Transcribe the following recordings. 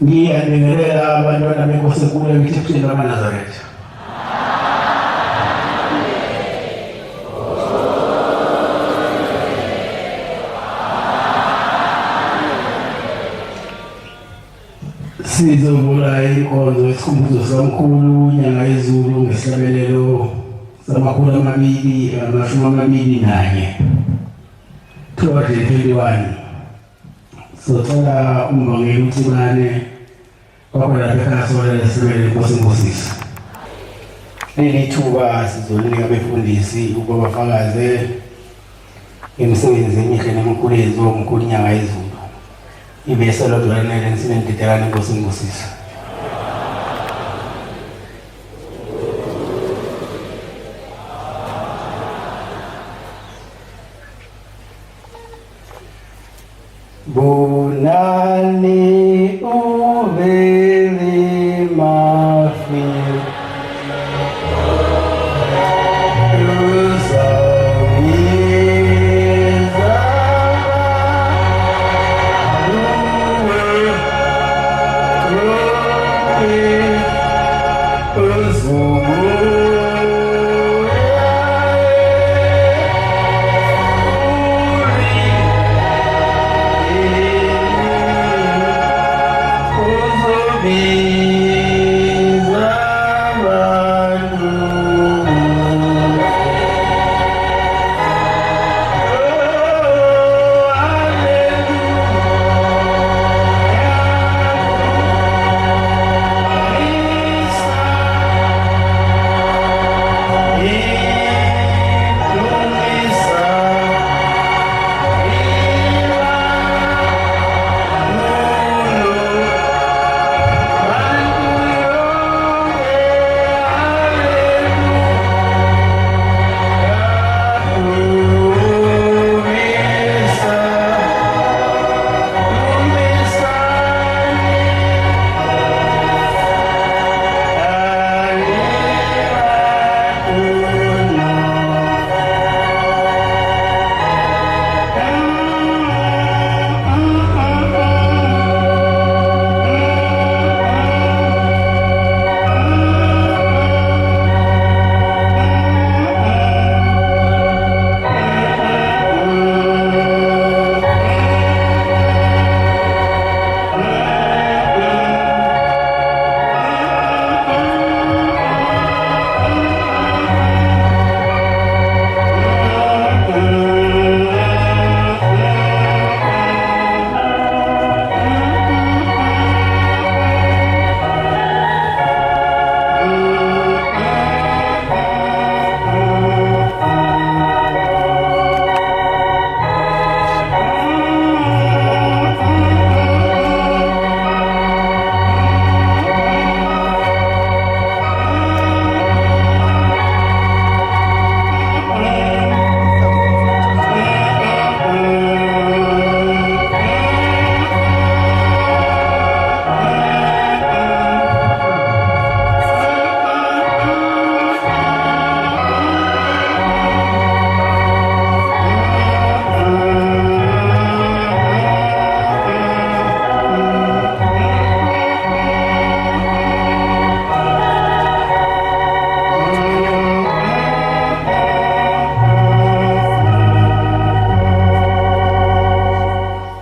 Ngiyanengelela abantwana benkosi enkulu emithethweni kaManazaretha. Sizovula inkonzo yesikhumbuzo samkhulu Senyangayezulu ngesihlabelelo samakhulu 221 2021. Socela umbongeli uThibane wakhona ekhaya sola lesibele inkosi. Leli thuba sizonika abafundisi ukuba bafakaze imisebenzi emihle nemikhulu eyenziwa umkhulu Senyangayezulu. Ibese lodwana nesimendidelana inkosi. Bonani uveli mafi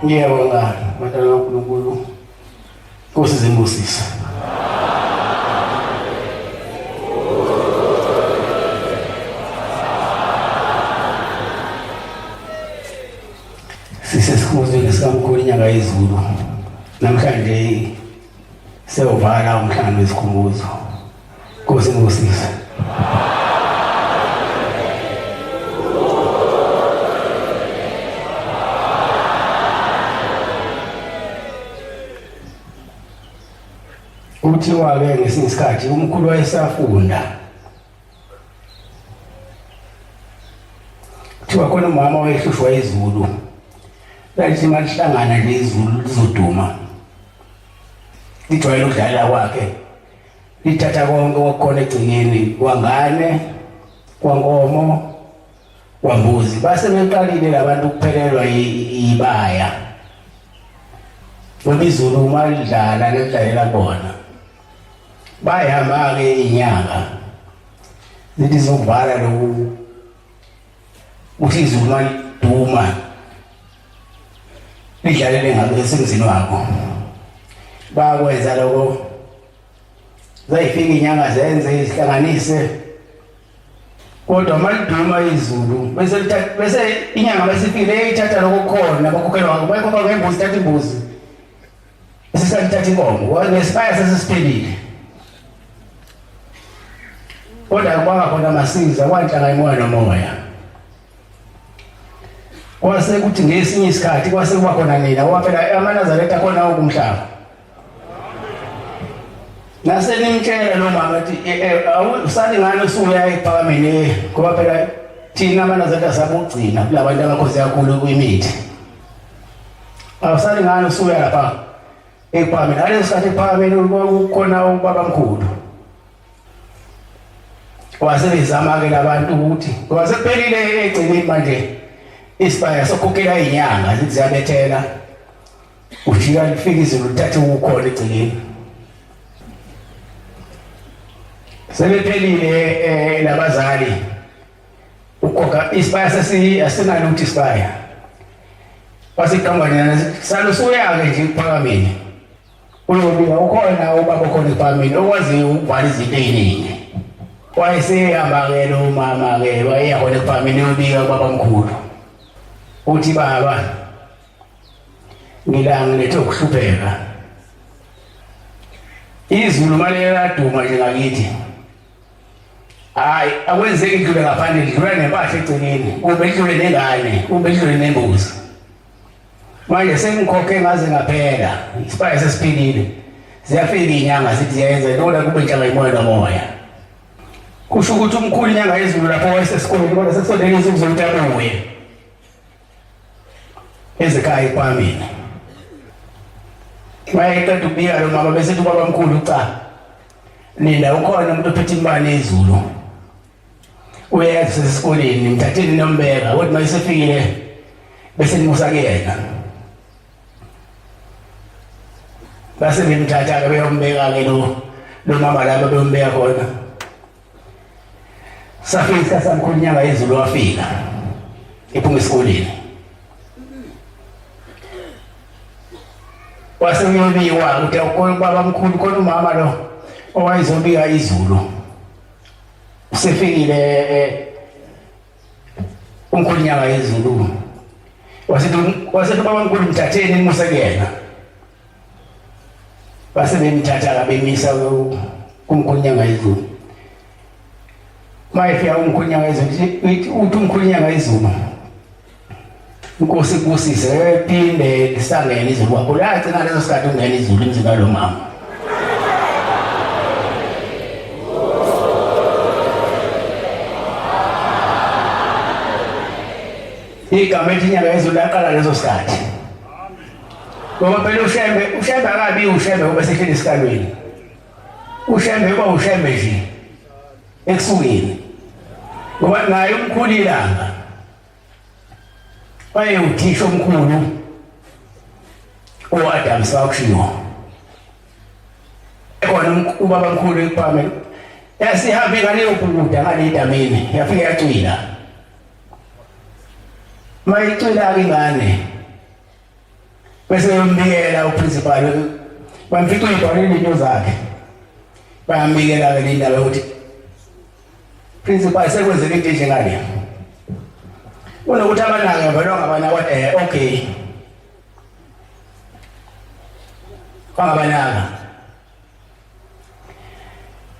Ngiyabonga batala uNkulunkulu Nkosi zimbusisa. Esikhumbuzweni sikamkhulu Senyangayezulu. Namhlanje seyovala umhlangano wesikhumbuzo. Nkosi zimbusisa. Kuthiwa-ke ngesinye isikhathi umkhulu wayesafunda. Kuthiwa khona umama wayehlushwa izulu. Lathi malihlangana lezulu lizoduma. Lijwayele ukudlala kwakhe. Lithatha konke okukhona egcikeni kwangane, kwankomo, kwambuzi. Base beqalile labantu ukuphelelwa ibaya. ngoba izulu uma lidlala lidlalela bona bayahamba-ke inyanga zithi zokuvala lokhu uthi izulu uma liduma lidlalele ngabe esemzini wakho bakwenza lokho zayifika inyanga zenze izihlanganise kodwa uma liduma izulu bese inyanga besifikile ithatha lokho khona bakhokhela wakho bayikhokha ngembuzi ithatha imbuzi esisalithatha inkomo ngesibaya sesisiphelile kodwa kwanga khona masiza kwanhlanga imoya nomoya kwase kuthi ngesinye isikhathi kwase kuba khona nina ngoba phela amanazaretha akhona okumhlaba nase nimtshela lo mama athi usalingana usuya ephakameni ngoba phela thina amanazaretha sabugcina kulabantu abakhoze kakhulu kwimithi awusalingana usuya lapha ephakameni ngaleso sikhathi ephakameni kukhona ubabamkhulu wasebezama-ke labantu ukuthi ngoba sekuphelile egcineni manje isibaya sokhokhela inyanga zithi ziyabethela ujika lifika izulu lithathe ukukhona egcineni sebephelile labazali ukhokha isibaya asinalutho isibaya wasiqambana salusuya-ke nje ephakameni uyobika ukhona ubaba okhona ephakameni okwaziyo ukuvala izinto ey'ningi wayesehamba-ke lo mama-ke wayeyakhona ephakameni uyobika kubabamkhulu uthi baba ngilethe ukuhlupheka izulu mali laduma nje ngakithi hayi akwenzeki idlule ngaphandle lidlula nempahla egcineni kube lidlule nengane kube lidlule nembuzi manje sengikhokhe ngaze ngaphela isibaya sesiphilile ziyafika inyanga zithi ziyayenza lona kube nhlanga imoya nomoya kusho ukuthi umkhulu inyanga yezulu lapho wayesesikoleni kodwa sekusondele insuku zokuthi abuye ezekhaya ekwamini mayeqeda ukubika lo mama bese ubaba mkhulu cha nina ukhona umuntu ophethe imali yezulu uyazi sesikoleni nimthatheni nombeka kodwa mayesefikile bese nimusa kuyena base bemthatha-ke beyombeka-ke lo mama laba beyombeka khona safika isikhathi samkhulu inyanga yezulu wafika ephuma esikoleni wase kuyobiwa ukuthi ubaba mkhulu khona umama lo owayezobika izulu usefikile umkhulu inyanga yezulu wasithi ubaba mkhulu mthatheni nimuse kuyena base bemthatha-ke bemisa kumkhulu inyanga yezulu mayefika umkhulu inyanga yezulu uthi umkhulu inyanga yezulu inkosi kusise ephinde lisangene izulu wakho lagcina leso sikhathi ungena izulu emzini walo mama igama ethi inyanga yezulu laqala leso sikhathi ngoba phela ushembe akabi ushembe ube sehleli esikalweni ushembe uba ushembe nje ekusukeni ngoba naye umkhulu ilanga wayewuthisha omkhulu u-Adam sakushiwo ekhona ubaba mkhulu ephakameni yasihambe ngaleyo bhukuda ngaley'dameni yafika yacwila mayicwila-ke ingane bese yombikela uprincipal bamfica uyibhalile into zakhe bayambikela-ke le ndaba yokuthi principal sekwenzeka into enjengale kunokuthi abanake valwa ngabanaka okay bangabanaka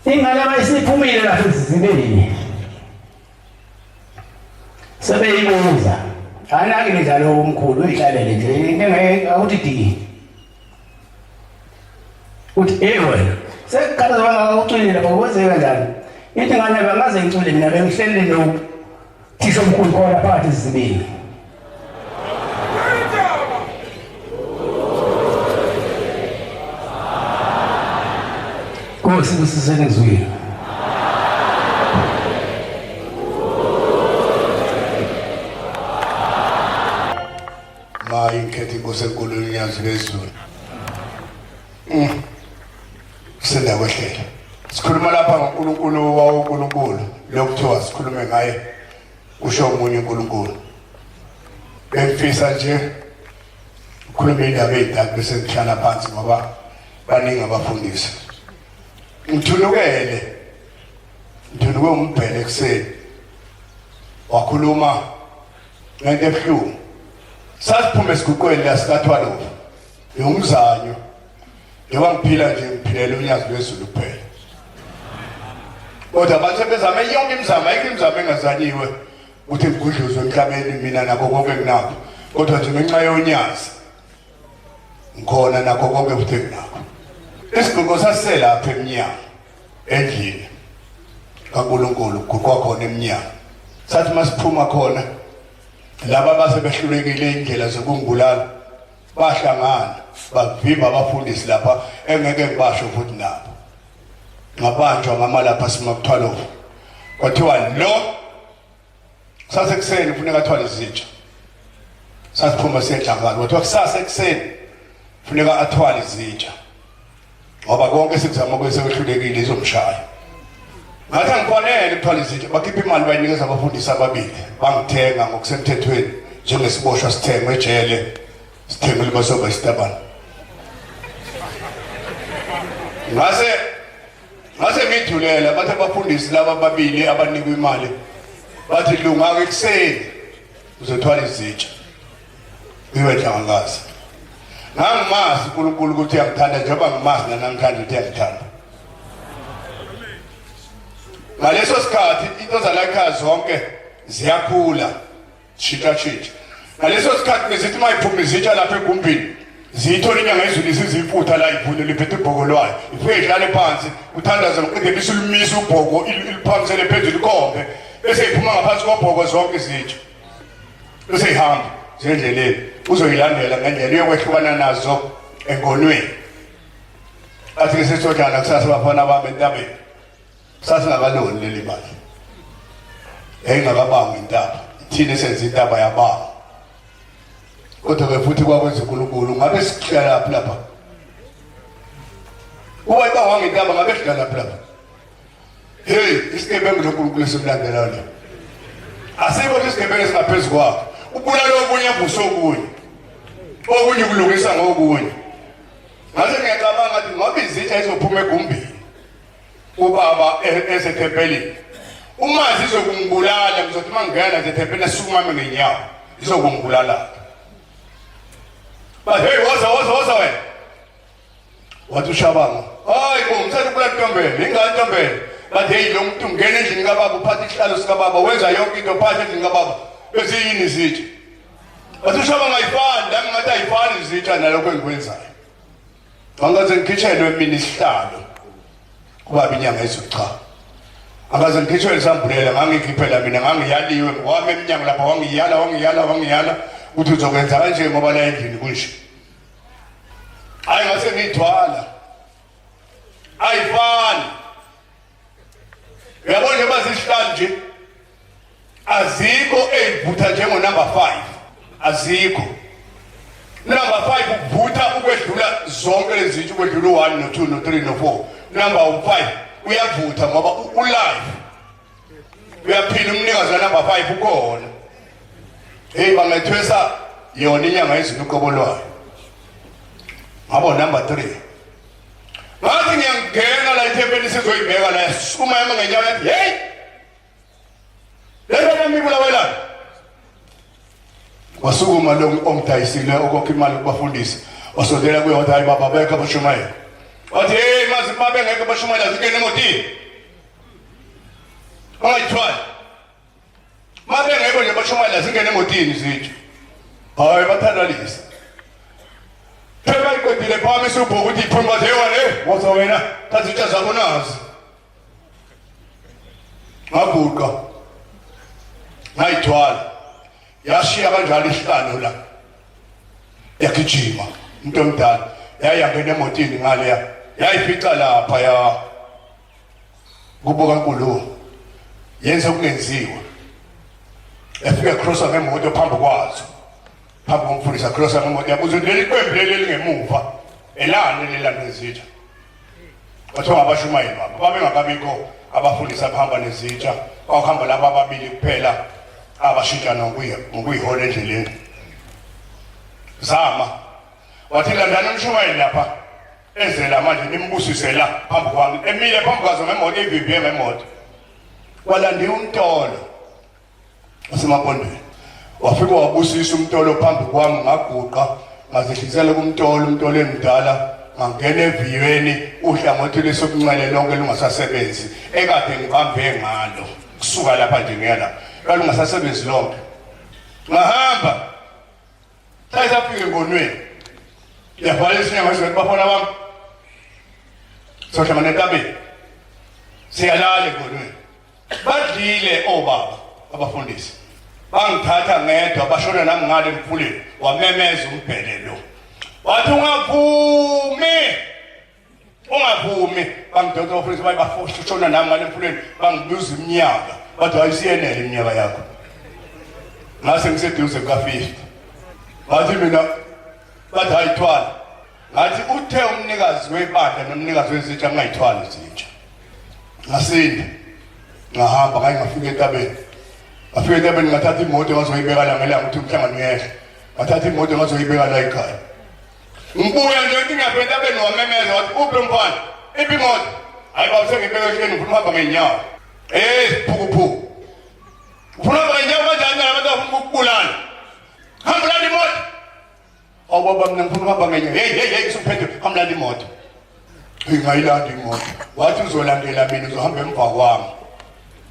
ingane abayisiphumile lapho esizibelini sebeyibuza anake njalo umkhulu uyihlalele nje into akuthi diki uthi wena sekukhala bangawucwile lapho kwenzeka kanjani ithi ngane bangaze ngicule mina bengihlelele no thisha omkhulu khona phakathi esizibeni Nkosi kusizeni ngizwile ma inkhethi inkosi enkulu yazi lezulu Sendawehlela. Sikhuluma lapha ngoNkulunkulu wawoNkulunkulu lokuthiwa sikhulume ngaye usho umunye uNkulunkulu. Bengifisa nje ukukhuluma indaba ezidala bese ngihlala phansi ngoba baningi abafundisi. Ngithulukele umbhele kuseni wakhuluma ngento ebuhlungu. Sasiphume esiguqweni la sikaThwalovu yomzanyo njengoba ngiphila nje ngiphilela unyazi lwezulu kuphela. Kodwa bathe bezame yonke imizamo ayikho imizamo engazanyiwe ukuthi ngigudluzwe emhlabeni mina nakho konke nginakho. Kodwa nje ngenxa yonyazi ngikhona nakho konke futhi nginakho. Isigqoko sasiselapha eminyango endlini kaNkulunkulu kuqwa khona eminyango. Sathi masiphuma khona laba base behlulekile indlela zokungibulala bahlangana bavimba abafundisi lapha engeke ngibasho futhi nabo. Ngabanjwa ngama lapha simakuthwalovu. Kwathiwa lo sasekuseni kufuneka athwale izitsha. Sasiphuma siyehlangana kwathiwa kusasa ekuseni kufuneka athwale izitsha. Ngoba konke sikuzama kwese behlulekile izomshaya. Ngathi ngikhonele ukuthwala izitsha bakhipha imali bayinikeza abafundisi ababili bangithenga ngokusemthethweni njengesiboshwa sithengwe ejele sithengwe libasoba isitabana. Ngase ngithulela bathe abafundisi laba ababili abanikwa imali bathi lunga ekuseni uzothwala izitsha. Ngiwethangaza. Ngangimazi uNkulunkulu ukuthi uyangithanda njengoba ngimazi namhlanje ukuthi uyangithanda. Ngaleso sikhathi into zalakhaya zonke ziyakhula shika. Ngaleso sikhathi bezithi mayiphuma izitsha lapha egumbini ziyithola inyangayezulu isizimfutha la ivune liphethe ibhoko lwayo. Ifike idlale phansi uthandaza ngoqede lisulumisa ubhoko iliphamisele phezulu ikhombe bese iphuma ngaphansi kobhoko zonke izitsha. Bese ihamba zendleleni uzoyilandela ngendlela uyokwehlukana nazo engonweni. Athi ngesithothana kusasa bafana bami entabeni. Sasingakaloni leli mali. Engakabanga intaba. Thina senze intaba yabanga. Kodwa futhi kwakwenza uNkulunkulu ngabe sihlala lapha. Uwayiba wangintaba ngabe sihlala lapha. Hey, isigebengu loNkulunkulu simlandela lo. Asikho isigebengu singaphezulu kwakhe. Ubulala obunye buso okunye. Okunye kulungisa ngokunye. Ngase ngiyacabanga ngathi ngoba izitsha izophuma egumbini. Ubaba esethempelini. Uma zizokungibulala ngizothi mangena ezethempelini asukumame ngenyawo. Izokungibulala. But hey, woza wena. Wathi uShabanga. Hayi bo, ngithatha ukula ntombele, ingane ntombele. But hey, lo muntu ungena endlini kababa uphatha isihlalo sika baba, wenza yonke into phansi endlini kababa. Bese yini izitsha. Wathi uShabanga ayifani, la ngathi ayifani izitsha nalokho engikwenzayo. Angaze ngikhitshelwe mina isihlalo. Kuba inyanga ezocha. Angaze ngikhitshwe isambulela ngangikhiphela mina ngangiyaliwe ngoba eminyango lapha wangiyala uthi uzokwenza kanje ngoba la endlini kunje. Hayi ngase ngithwala. Ayifani. Uyabona bazisihlalo nje. Azikho eyivutha njengo number 5. Azikho. Number 5 ukuvutha ukwedlula zonke lezi zinto ukwedlula 1 no 2 no 3 no 4. Number 5 uyavutha ngoba ulive. Uyaphila umnikazi wa number 5 ukhona. Hey bangethwesa yona inyanga yezulu uqobolwayo. Ngabo number 3. Ngathi ngiyangena la ethempelini sizoyibheka la sukuma yama ngenyawo yathi hey. Lena mibula wela. Wasukuma lo omdayisile okokho imali kubafundisi. Wasondela kuye wathi hayi baba beka bashumayela. Wathi hey mazi babe ngeke bashumayela zingene emotini. Ayithwala. Mabe ngeke nje bashumayela zingene emotini zithi. Hayi bathandalisa. Phela iqedile phami subho ukuthi iphuma zeyona woza wena thatha izitsha zakho nazi. Ngaguqa. Ngayithwala. Yashiya kanjalo isihlalo la. Yakijima umuntu omdala yayangena emotini ngaleya yayifica lapha ya kubuka kaNkulunkulu yenza okungenziwa. Yafika crosser ngemoto phambi kwazo. Phambi komfundisi crosser ngemoto yabuza leli qembu leli ngemuva elane lelanda nezitsha kwathiwa abashumayeli babo babengakabikho abafundisi abahamba nezitsha kwakuhamba laba ababili kuphela abashintshana ngokuyihole endleleni zama wathi landani umshumayeli lapha ezela manje nimbusise la phambi kwami emile phambi kwazo ngemoto evimbe ngemoto walandi umtolo wasemapondweni wafika wabusisa umtolo phambi kwami ngaguqa ngazehlisela umtolo emdala ngangena eviyweni uhlangothi lesokunxele lonke lungasasebenzi ekade ngiqambe ngalo kusuka lapha nje ngiyala lungasasebenzi lonke ngahamba sayisafika engonweni yavala Senyangayezulu bafona bami sohlangana entabeni siyalala engonweni badlile obaba abafundisi bangithatha ngedwa bashona nami ngale emfuleni wamemeza umbhele lo wathi ungavumi bangidonsa abafundisi bashona nami ngale emfuleni bangibuza iminyaka bathi ayisiyenele iminyaka yakho ngase ngiseduze kuka-50 bathi mina bathi ayithwala ngathi uthe umnikazi webandla nomnikazi wezitsha ngayithwala izitsha ngasinda ngahamba ngaye ngafika entabeni ngathatha imoto ngazoyibeka la ngelanga ukuthi umhlangano uyehla ngathatha imoto ngazoyibeka la ekhaya ngibuya nje ukuthi ngiyapha entabeni wamemeza wathi uphi mfana iphi imoto hayi baba sengibeka ehleni ngifuna uhamba ngeenyawo siphukuphuku ufuna uhamba ngeenyawo kanjani nabantu bafuna ukubulala hamba landa imoto awubaba mina ngifuna uhamba ngeenyawo hey usuphethe hamba landa imoto ngingayilanda imoto wathi uzolandela mina uzohamba emva kwami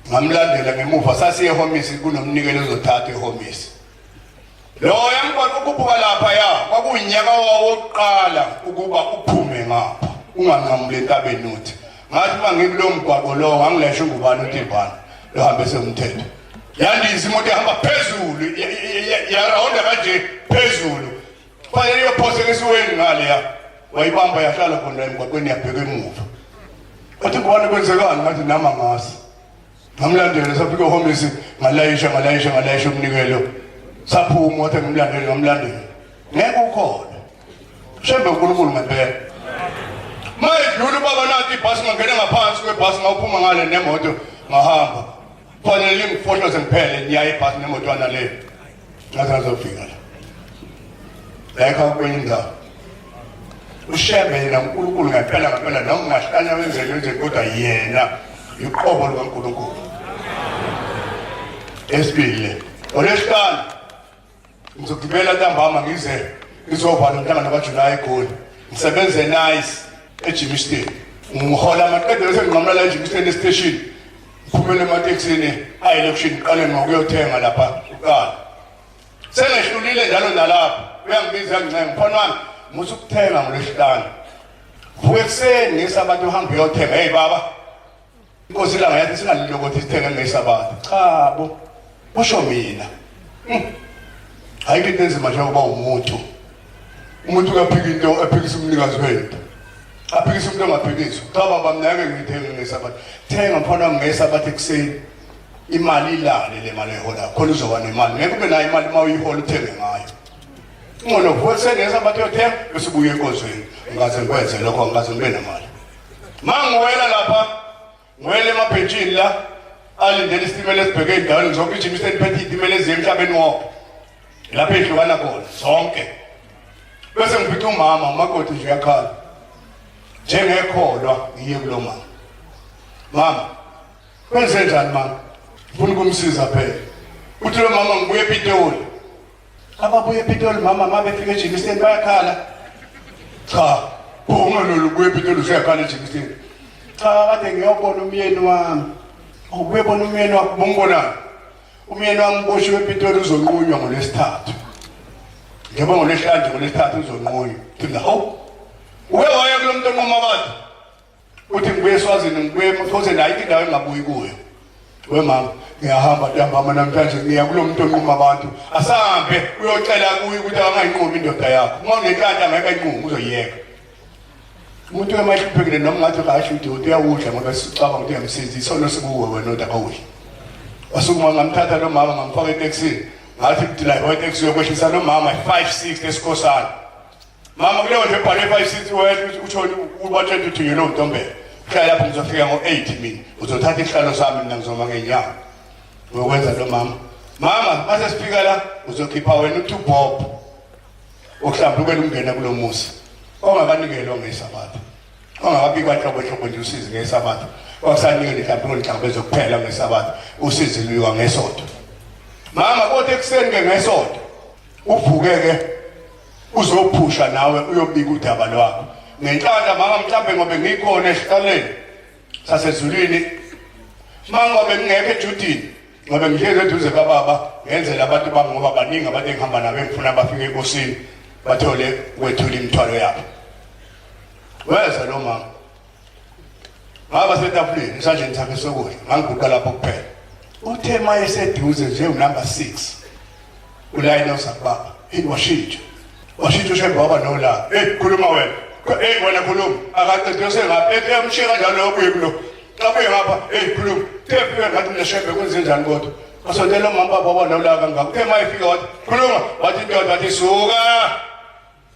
ngamlandela ngemuva sasiye ehomisi kunomnikelo ozothatha ehomisi loya mgwaqo ukuphuka lapha ya kwakuyinyaka wokuqala ukuba uphume ngapha unganqamule entabeni uthi ngathi mangikulo mgwaqo lo ngangileshe ngubani uthi ibani lo hambe semthetho yandisa imoto ehamba phezulu yarawunda kanje phezulu fanele iyophoseka esiweni ngale ya wayibamba yahlala khona emgwaqweni yabheka emuva wathi ngubani kwenzekani ngathi nama ngasi ngamlandela safika ehomisi ngalayisha umnikelo saphuma wathi ngamlandela ngeke ukhona shembe uNkulunkulu ngempela mayidlula baba nathi ibhasi ngangena ngaphansi kwebhasi ngawuphuma ngale nemoto ngahamba fanele ngifohloze ngiphele niyaye ibhasi nemotwana le ngaze ngizofika la ekhaya kwenye indawo ushembe yena uNkulunkulu ngempela noma ungahlanya wenzele kodwa yena iqobo likaNkulunkulu esibili olesihlanu ngizogibela ntambama ngizovala umhlangano kaJulayi eGoli ngisebenze nice eJimmiston ngihola amaqedelo senginqamla la eJimmiston station ngiphumele emateksini ayelokishini qale ngokuyothenga lapha uqala sengehlulile njalo nalapha uyangibiza ngincenge mfana wami musu ukuthenga ngolesihlanu vuke ekuseni ngesabathu uhambe uyothenga hey baba inkosi la ngayathi singalilokoti sithenge ngesabathu cha bo usho mina hayi into enzima nje ukuba umuntu kaphika into aphikisa umnikazi wethu aphikisa umuntu ongaphikiswa cha baba mina ngeke ngithenge ngesabathu thenga mfana ngesabathu ekuseni imali ilale le mali ehola khona uzoba nemali ngeke ube nayo imali mawuyihola uthenge ngayo ngono vuke ngesabathu yothenga bese ubuye enkozweni ngaze ngikwenze lokho ngaze ngibe nemali mangiwela lapha ngwele emabhenjini la alindele isitimela esibheke endaweni zonke iJimmiston phethe izitimela eziya emhlabeni wonke lapha ehlukana khona zonke bese ngiphethe umama umakoti nje uyakhala njengekholwa ngiye kulo mama kwenze njani mama ufuna ukumsiza phela uthi lo mama ngibuye ePitoli ababuye ePitoli mama mabefika eJimmiston bayakhala cha ungalolu kuye ePitoli usuyakhala eJimmiston cha kade ngiyobona umyeni wami ukubona umyeni wakho bombonana umyeni wami uboshiwe ePitoli uzonqunywa ngolesithathu ngiyabonga ngolesithathu uzonqunywa thina hawu waya kulo muntu onqoma abantu uthi ngibuye eSwazini ngibuye eMthokozeni ayikho indawo engabuyi kuyo mama ngiyahamba namhlanje ngiya kulo muntu onqoma abantu asahambe uyocela kuye ukuthi angayinqomi indoda yakho uma unenhlanhla angeke ayinqomi uzoyiyeka umuntu wemahluphekile noma ngathi kasho ukuthi uyawudla ngoba sicabanga ukuthi uyamsiza isono sikuwe wena nodaba kawudla wasukuma ngamthatha lo mama ngamfaka eTaxini ngathi driver weTaxi yokwehlisa lo mama 560 eSikhosana Mama kuleyo nje ebhale 560 wena uthole ubatshela ukuthi ngelo ntombela. Hlala lapho ngizofika ngo8 mina. Uzothatha isihlalo sami mina ngizoma ngenyanga. Ngokwenza lo mama. Mama mase sifika la uzokhipha wena u2 bob. Okuhlamba ukube ungena kulo musi. Ongakanikelwa ngesabatha. Ongakabikwa hlobo nje usizi ngesabatha. Wasanikele mhlawumbe ngicabeza zokuphela ngesabatha. Usizi luywa ngesonto. Mama kodwa ekuseni ke ngesonto. Uvukeke uzophusha nawe uyobika udaba lwakho. Ngenhlanja mama mhlambe ngobe ngikhona esihlaleni sasezulwini. Mangabe ngeke eJudini. Ngobe ngihleze eduze kababa ngenzela abantu bangoba baningi abantu engihamba nabo engifuna bafike enkosini bathole kwethula imithwalo yabo. Weza lo mama. Ngaba setafuleni isandleni sakhe sokudla ngangiguqa lapho kuphela. Uthe maye seduze nje unumber 6. Ulayini osakubaba. Washintsha. Washintsha ushebe waba nola. Khuluma wena. Wena khuluma. Akaqedose ngapha emshika kanjalo lokuyikulo. Qabuye ngapha khuluma. Tefike ngathi neshebe kwenze njani kodwa. Asondela mama baba nola kangaka. Uthe maye fika wathi khuluma. Wathi indoda wathi suka.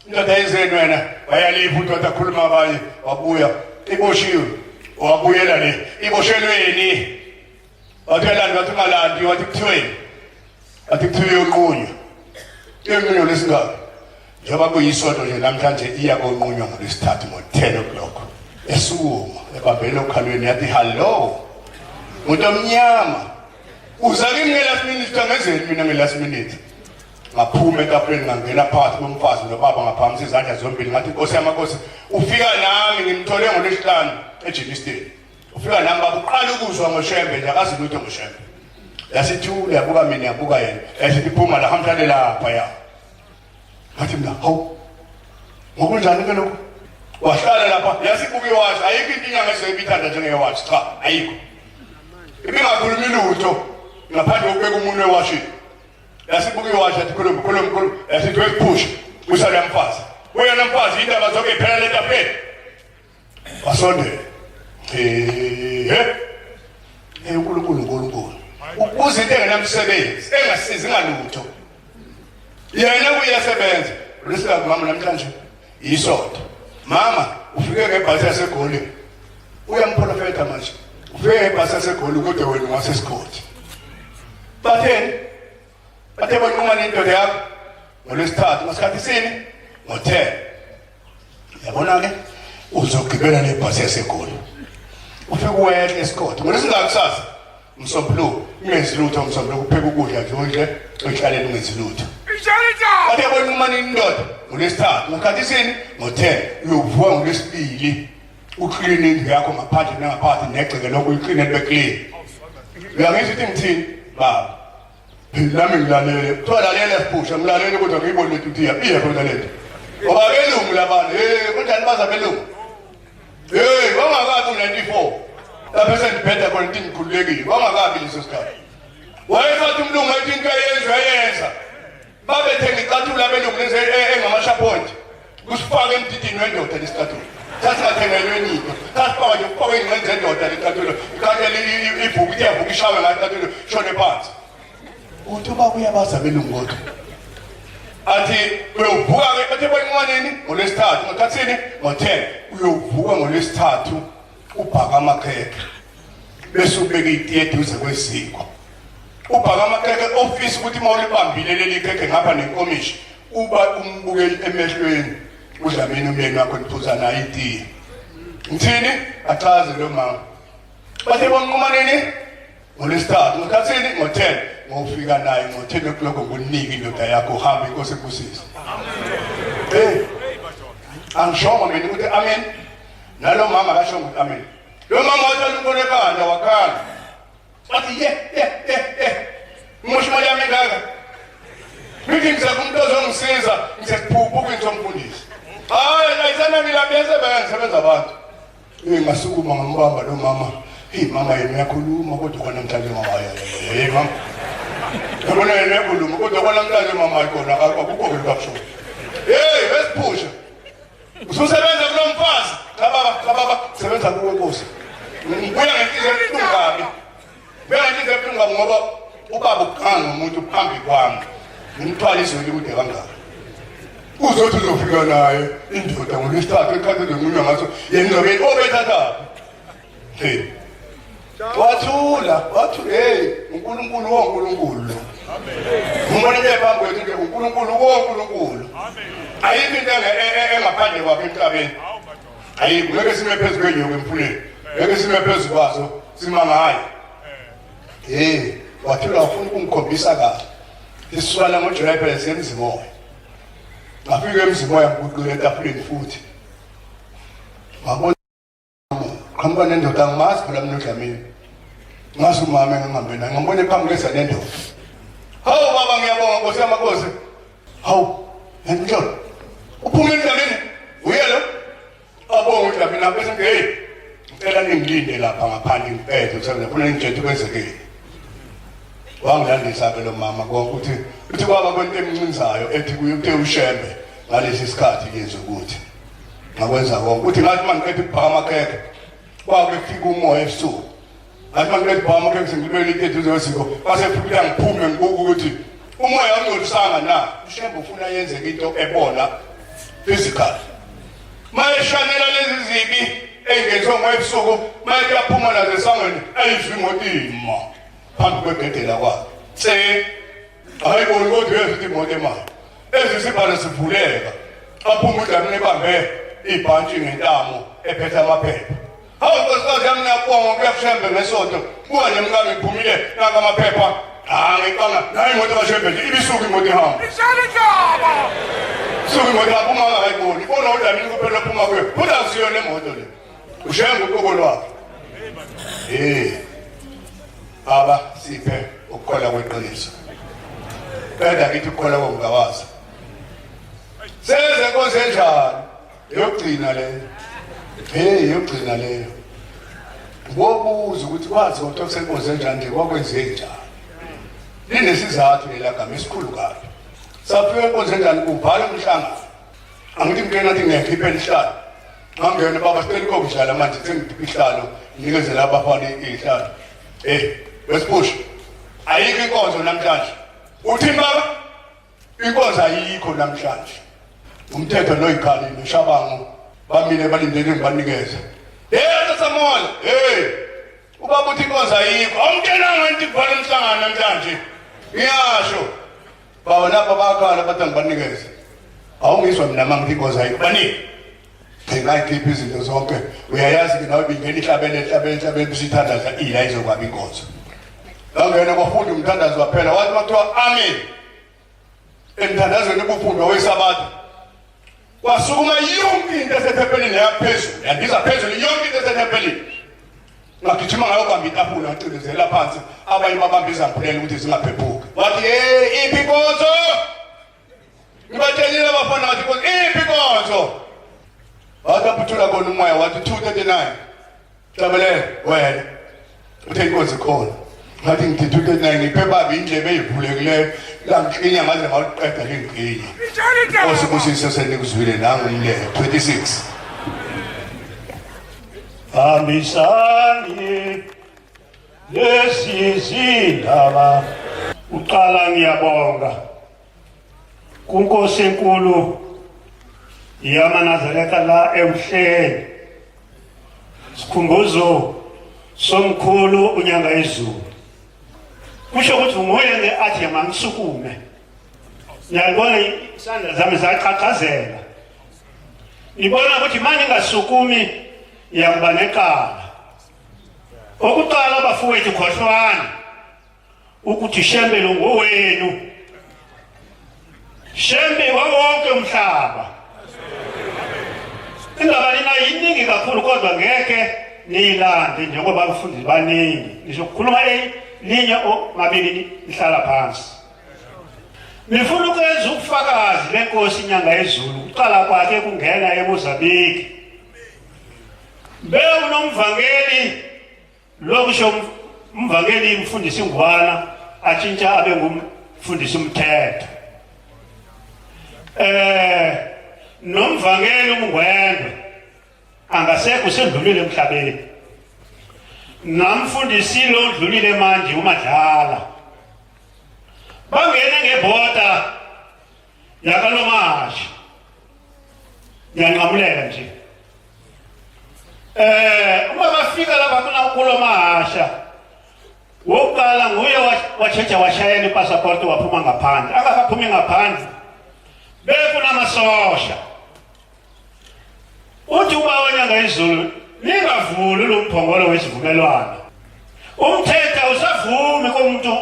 Indoda yenzeni wena? Bayaliva indoda khuluma abanye wabuya. Iboshiwe. Wabuyela le. Iboshelweni. Wathelani wathi malandi wathi kuthiweni. Wathi kuthiwe yoqunywa. Yemino lesingaka. Njengoba kuyisonto nje namhlanje iya konqunywa ngolesithathu ngo10 o'clock. Esukuma ebambele okhalweni yathi hello. Umuntu omnyama. Uza kimi ngelast minute ngezeni mina ngelast minute. Ngaphuma etafuleni ngangena phakathi komfazi nobaba ngaphambi izandla zombili ngathi Nkosi yamakhosi ufika nami ngimthole ngolesihlanu eJeniston. Ufika nami baba uqala ukuzwa ngoshembe nje akazi lutho ngoshembe. Yasithi uyabuka mina yabuka yena. Yasithi phuma la hamhlale lapha ya. Ngathi mina hawu. Ngokunjani ke lokho? Wahlala lapha yasibuka iwatch ayikho into inyanga esebithanda njengewatch cha ayikho. Ibingakhulumi lutho ngaphandle kokubeka umuntu ewatch. Yasibuka iwatch athi khuluma yasithi wekuphusha usale yamfazi. Uyena mfazi indaba zonke iphela letafeni. Wasondela. uNkulunkulu ukuze into engenamsebenzi engasizi ngalutho yena uyasebenza lesika mama namhlanje isonto mama ufike ngebhasi yaseGoli uyamprofeta manje ufike ngebhasi yaseGoli kodwa wena waseSikhoti batheni bathe banqumana indoda yakho ngolesithathu ngasikhathi sini ngo10 yabona ke uzogibela nebhasi yaseGoli ufike uwele eSikhoti ngolesingakusasa umsombuluko ungenzi lutho umsombuluko upheka ukudla nje uyihlalele ungenzi lutho bathe banqumana indoda ngolesithathu ngasikhathi sini ngo10 uyovuka ngolesibili uclean indlu yakho ngaphandle nangaphakathi negceke lokho uyiclean beclean uyangizwa ukuthi ngithini baba nami ngilalele kuthiwa lalela siphusha ngilalele kodwa ngiyibone lethu ukuthi iyaphi khona lento ngoba belungu labana kunjani baza belungu wangakabi u94 lapho sendiphetha khona into ngikhululekile wangakabi leso sikhathi wayesathi umlungu ethi into ayenza babethe ngicathula belungu lezi engamashaphonti kusifake emdidini wendoda lesicathulo sathi ngathengelweni into sasifaka nje ufake ingcenze endoda lesicathulo ikhathele ibhuku iyavuka ishawe ngacathulo shone phansi uthi babuya baza belungu kodwa athi uyovuka ke bathe banqwaneni ngolesithathu ngakhathini ngo10 uyovuka ngolesithathu ubhaka amakhekhe bese ubeka itiye eduze kweziko ubhaka amakhekhe office ukuthi mawulibambile leli khekhe ngapha nenkomishi uba umbuke emehlweni udlamini umyeni wakho niphuza nayo itiye ngithini achaze lo mama bathe banqwaneni ngolesithathu ngakhathini ngo10 ngofika naye ngo10 o'clock ngokunika indoda yakho uhamba inkosi ekusisa amen angishongo mina ukuthi amen nalo mama akashongo ukuthi amen lo mama wathi umbonekanda wakhala athi ngoshimali yami ngaka ngithi ngizakumuntu ozongisiza ngisephupha ukuzomfundisa hayi layisana sebenza abantu ngasukuma ngambamba lo mama mama yena uyakhuluma kodwa khona namhlanje mama mama yabona yena uyakhuluma kodwa khona namhlanje mama khona akukho kakusho wesiphusha ususebenza kulo mfazi baba sebenza kuwe Nkosi ngibuya ngenhliziyo ebuhlungu ngoba ubaba uqanga umuntu phambi kwami ngimthwala izolo kude kangaka uzothi uzofika naye indoda ngolwesithathu ekhathi ngimunywa ngaso yengcobeni obethatha hey wathula hey uNkulunkulu woNkulunkulu lo ngibona nje phambi kwethu nje uNkulunkulu woNkulunkulu ayikho into engaphandle kwakhe emhlabeni ayikho ngeke sime phezu kwenyoko emfuleni ngeke sime phezu kwazo simangayo hey wathula ufuna ukungikhombisa kahle iswala ngoJuly phela semzimoya ngafika emzimoya ngikuqule etafuleni futhi ngabona khamba nendoda ngimazi phela mina uDlamini ngazi umama engihambe naye ngambona phambi kwesa nendoda hawu baba ngiyabonga Nkosi yamakhosi hawu ngiyalo uphumile uDlamini uyelo abonga uDlamini abese ngithi hey ngicela ningilinde lapha ngaphandle ngiphethe usebenza funa ngijethe kwenzekile wangilandisa ke lo mama ukuthi uthi kwaba kwento emncinzayo ethi kuyuthe ushembe ngalesi sikhathi yenze ukuthi ngakwenza konke uthi ngathi mangiqedwe ukubhaka amakhekhe kwake kufika umoya ebusuku ngathi mangiqedwe ukubhaka amakhekhe sengibele into eduze kwesiko base futhi ngiphume ngikuku ukuthi umoya ungcolisanga na ushembe ufuna yenzeke into ebona physical mayeshanela lezi zibi engenziwa umoya ebusuku maye yaphuma nazo esangweni ayizwi imotima phambi kwegedela kwakhe ayiboni kodwa yezithi imoto emali ezisibhalo sivuleka aphuma uDlamini ebambe ibhantshi ngentamo ephethe amaphepha hawu nkosikazi yami ngiyabonga kuyakushembe ngesonto kuba nemkami iphumile nanga amaphepha ngicanga nayi imoto kaShembe nje ibisuka imoto ihamba suka imoto yaphuma ngayiboni ibona uDlamini kuphela phuma kuyo futhi akusiyona imoto le uShembe uqobo lwakhe baba siphe ukukhola kweqiniso qeda kithi ukukhola kongawazi senze inkonzo enjani yokugcina leyo yokugcina leyo ngobuza ukuthi kwazi ukuthi kusenkonzo enjani nje kwakwenzeke njani linesizathu lelagama esikhulu kabi safika inkonzo enjani kubhala umhlangano angithi ngikena nathi ngiyakhipha isihlalo ngangena baba sicela ukudlala manje sengikhipha isihlalo nginikezela abafana izihlalo wesipush ayikho inkonzo namhlanje uthini baba inkonzo ayikho namhlanje umthetho noyikhali noshabango bamile balindele ngibanikeza samola ubaba uthi inkonzo ayikho awumtshelanga into kuvala umhlangano namhlanje ngiyasho baba lapha bakhala bathi ngibanikeze awungizwa mina mangithi inkonzo ayikho banike ngayikiphi izinto zonke uyayazi ke nawe bingena ihlabele bisithandaza ila izokwaba inkonzo ngangena kwafundi umthandazo waphela wathi makuthiwa amen emthandazweni kufundo wesabatha wasukuma yonke into esethempelini yaphezulu yandiza phezulu yonke into esethempelini ngagijima ngayo kwamba itafula ngacindezela phansi abanye babamba izamphulelo ukuthi zingaphephuki wathi iphi inkonzo ngibatshelile abafana bathi iphi inkonzo wathi aphuthula khona umoya wathi 239 hlabelele wena uthe inkonzo khona ngathi ngithi 239 ngiphe babi indlebe ezivulekileyo langiqinya ngaze ngawuqeda lengiqinya osibusise senikuzwile nangumleyo 26 hambisani lesi zindaba uqala ngiyabonga kuNkosi enkulu yamaNazaretha la eBuhleni Sikhumbuzo somkhulu uNyangayezulu kusho ukuthi umoya athi yamangisukume ngiyabona isandla zami zaqhaqhazela ngibona ukuthi manje ngasukumi yamba nekala okuqala abafowethu khohlwana ukuthi Shembe lo ngowenu Shembe wonke umhlaba indaba lena yiningi kakhulu kodwa ngeke niyilande njengoba abafundi baningi ngizokhuluma linye mabili ihlala phansi nifuna ukwenza ubufakazi lenkosi Senyangayezulu uqala kwakhe kungena eMozambique bewu nomvangeli lokusho umvangeli umfundisi ngwana atshintsha abe ngumfundisi umthetho nomvangeli umngwendo angasekho sendlulile emhlabeni namfundisi lo ndlulile manje uMadlala bangene ngebhoda yakalomashi ngiyanqamulela nje uma bafika lapha kulo mahasha wokuqala nguye wachecha washayela ipassport waphuma ngaphandle akaphumi ngaphandle bekunamasosha uthi uba Senyangayezulu ningavuli lo mphongolo wesivumelwano umthetho usavumi komuntu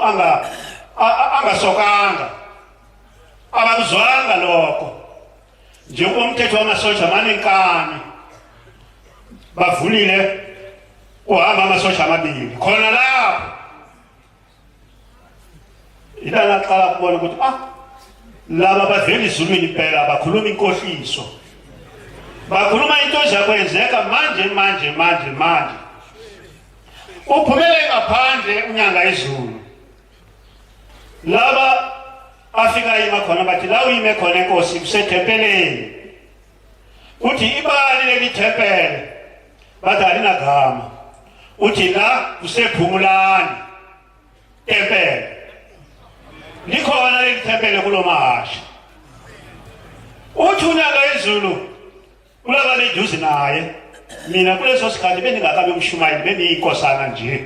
angasokanga abakuzwanga lokho njengoba umthetho wamasosha manenkani bavulile uhamba amasosha amabili khona lapho ila naqala kubona ukuthi laba bavela izulwini impela bakhuluma inkohliso bakhuluma into ezakwenzeka manje uphumele ngaphandle uNyangayezulu laba afika yima khona bathi la uyime khona inkosi kusethempeleni uthi ibali lelithempele bathi alinagama uthi la kusephumulani tempele likhona lelithempele kulo mahasha uthi uNyangayezulu ulaba leduze naye mina kuleso sikhathi bendingakabe umshumayeli bengiyinkosana nje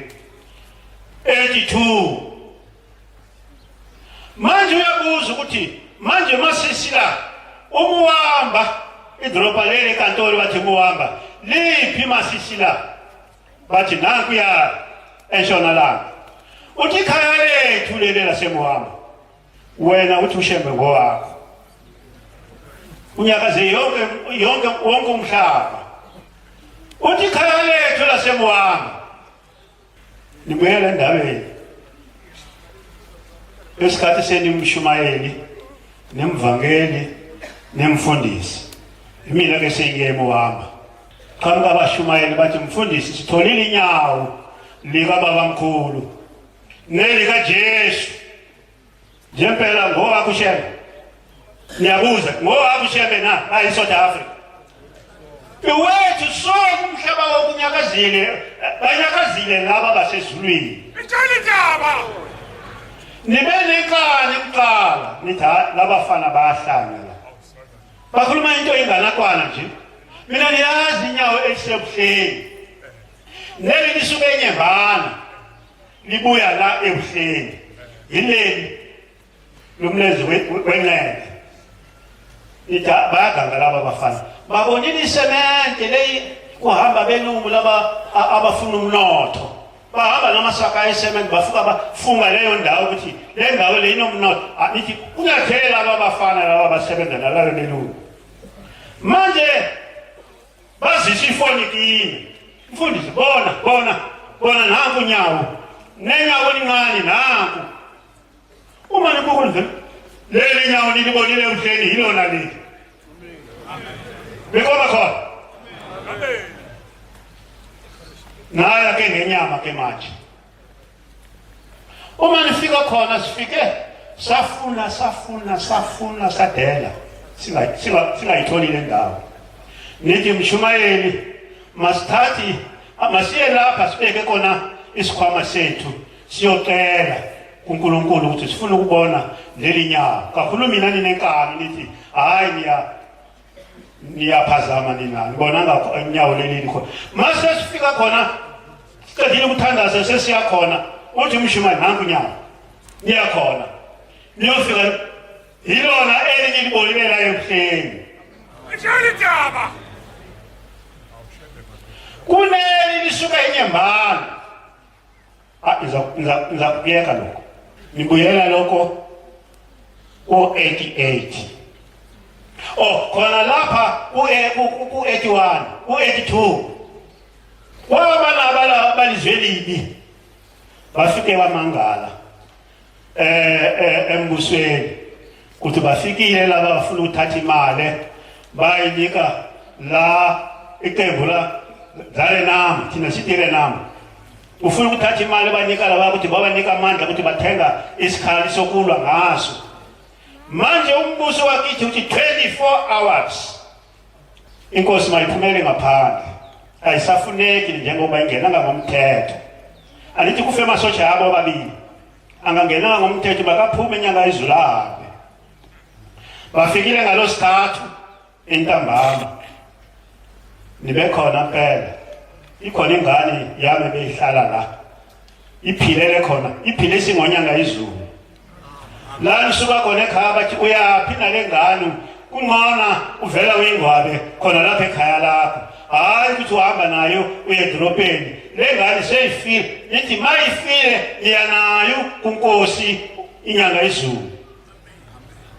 82 manje uyabuza ukuthi manje masisila umuhamba idropa leli enkantolo bathi umuhamba liphi masisila bathi nanku ya eNtshonalanga uthi ikhaya lethu leli lasemuhamba wena uthi ushembe ngowakho unyakaze wonke umhlaba uthi ikhaya lethu lasemuhamba nibuyela endabeni esikhathi senimshumayeli nemvangeli nemfundisi mina ke sengiyemuhamba qhamuka abashumayeli bathi mfundisi sitholile inyawo lika babamkhulu nelika Jesu njempela ngowakho ushembe niyabuza ngowakho ushembe na hayi South Africa iwethu sonke umhlaba wokunyakazile banyakazile laba basezulwini Itshali indaba nibenekani kuqala nithi labafana bayahlangana bakhuluma into enganakwana nje mina niyazi inyawo esebuhleni neli lisuke enyembana libuya la ebuhleni yileli lomlenze wenene ita bayaganga laba bafana babonile isemente leyi kuhamba belungu laba abafuna umnotho bahamba namasaka esemente bafika bafunga leyo ndawo ukuthi le ndawo le inomnotho nithi kunyathela laba bafana laba basebenza nalalo belungu manje bazisa ifoni kini mfundisi bona nanku nyawo nenyawo lincane nanku uma nibukunze leli nyawo nilibonile ebuhleni yilona leli bekoba khona naya ke ngenyama ke manje uma nifika khona sifike safuna sadela singayitholi le ndawo nithi mshumayeli masithathi amasiye lapha sibeke khona isikhwama sethu siyocela kuNkulunkulu ukuthi sifuna ukubona leli nyawo kakhulu mina ninenkani nithi hayi niyaphazama nina ngibona nyawo leli khona mase sifika khona siqedile ukuthandaza sesiya khona uthi mshumayeli nanku nyawo niyakhona niyofika yilona elinye libonile la ebuhleni Itshali indaba kuneli lisuka enyembana iza kuyeka lokho nibuyela lokho o88 khona lapha ku81 ku82 wabana balizwelibi bafike bamangala embusweni ukuthi bafikile laba bafuna ukuthatha imali bayinika la iqembu la dale nami thina sitire nami ufuna ukuthatha imali banika laba ukuthi babanika amandla ukuthi bathenga isikhali sokulwa ngaso manje umbuso wakithi uthi 24 hours inkosi mayiphumele ngaphandle ayisafuneki njengoba ingena ngomthetho alithi kufe amasosha abo ababili angangena ngomthetho bakaphume Senyangayezulu abe bafikile ngalosithathu entambama nibe khona phela ikhona ingane yami beyihlala la iphilele khona iphile Senyangayezulu la nisuka khona ekhaya bathi uyaphi nale ngane kungona uvela uyingwabe khona lapha ekhaya lakho hayi ukuthi uhamba nayo uye edropeni le ngane seyifile nithi mayifile niya nayo kuNkosi Senyangayezulu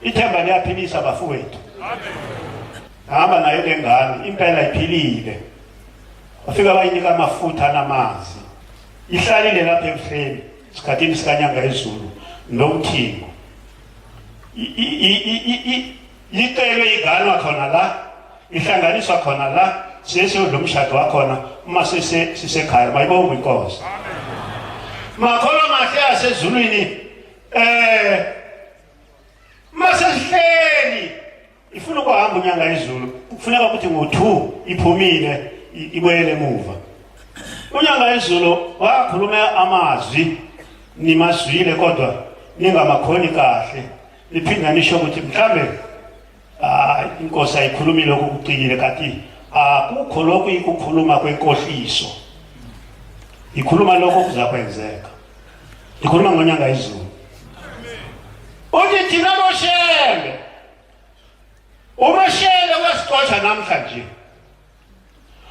ithemba liyaphilisa bafowethu hamba nayo le ngane impela iphilile bafika bayinika amafutha namanzi ihlalile lapha eBuhleni isikhathini sikaNyangayezulu nomthingo licelwe iganwa khona la ihlanganiswa khona la sesiyodla umshado wakhona uma sisekhaya mayibonge inkosi makholo mahle asezulwini masesihleli ifuna ukuhamba uNyangayezulu kufuneka ukuthi ngo2 iphumile ibuyele emuva uNyangayezulu wakhuluma amazwi nimazwile kodwa ningamakhoni kahle liphinda nisho ukuthi mhlambe inkosi ayikhulumile okuqinile kanti akukho lokhu ikukhuluma kwenkohliso ikhuluma lokho kuzakwenzeka ikhuluma ngoNyangayezulu uthi thina boshele ubashele wasixoxa namhlanje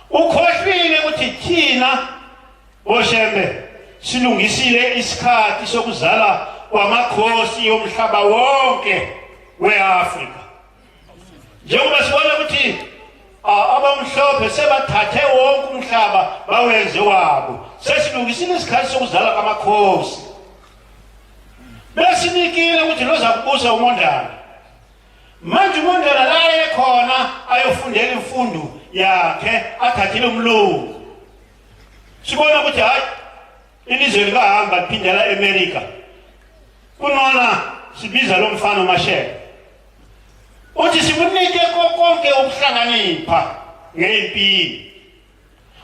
ukhohlwile ukuthi thina boshembe silungisile isikhathi sokuzala kwamakhosi yomhlaba wonke weAfrika njengoba sibona ukuthi abamhlophe sebathathe wonke umhlaba bawenze wabo sesilungisile isikhathi sokuzala kwamakhosi besinikile ukuthi loza kubusa uMondlane manje uMondlane la ekhona ayofundela imfundo yakhe athathile umlungu sibona ukuthi hayi ilizwe likahamba liphindela eAmerica kunona sibiza lo mfana uMashele uthi sikunike konke ukuhlanganipha ngempilo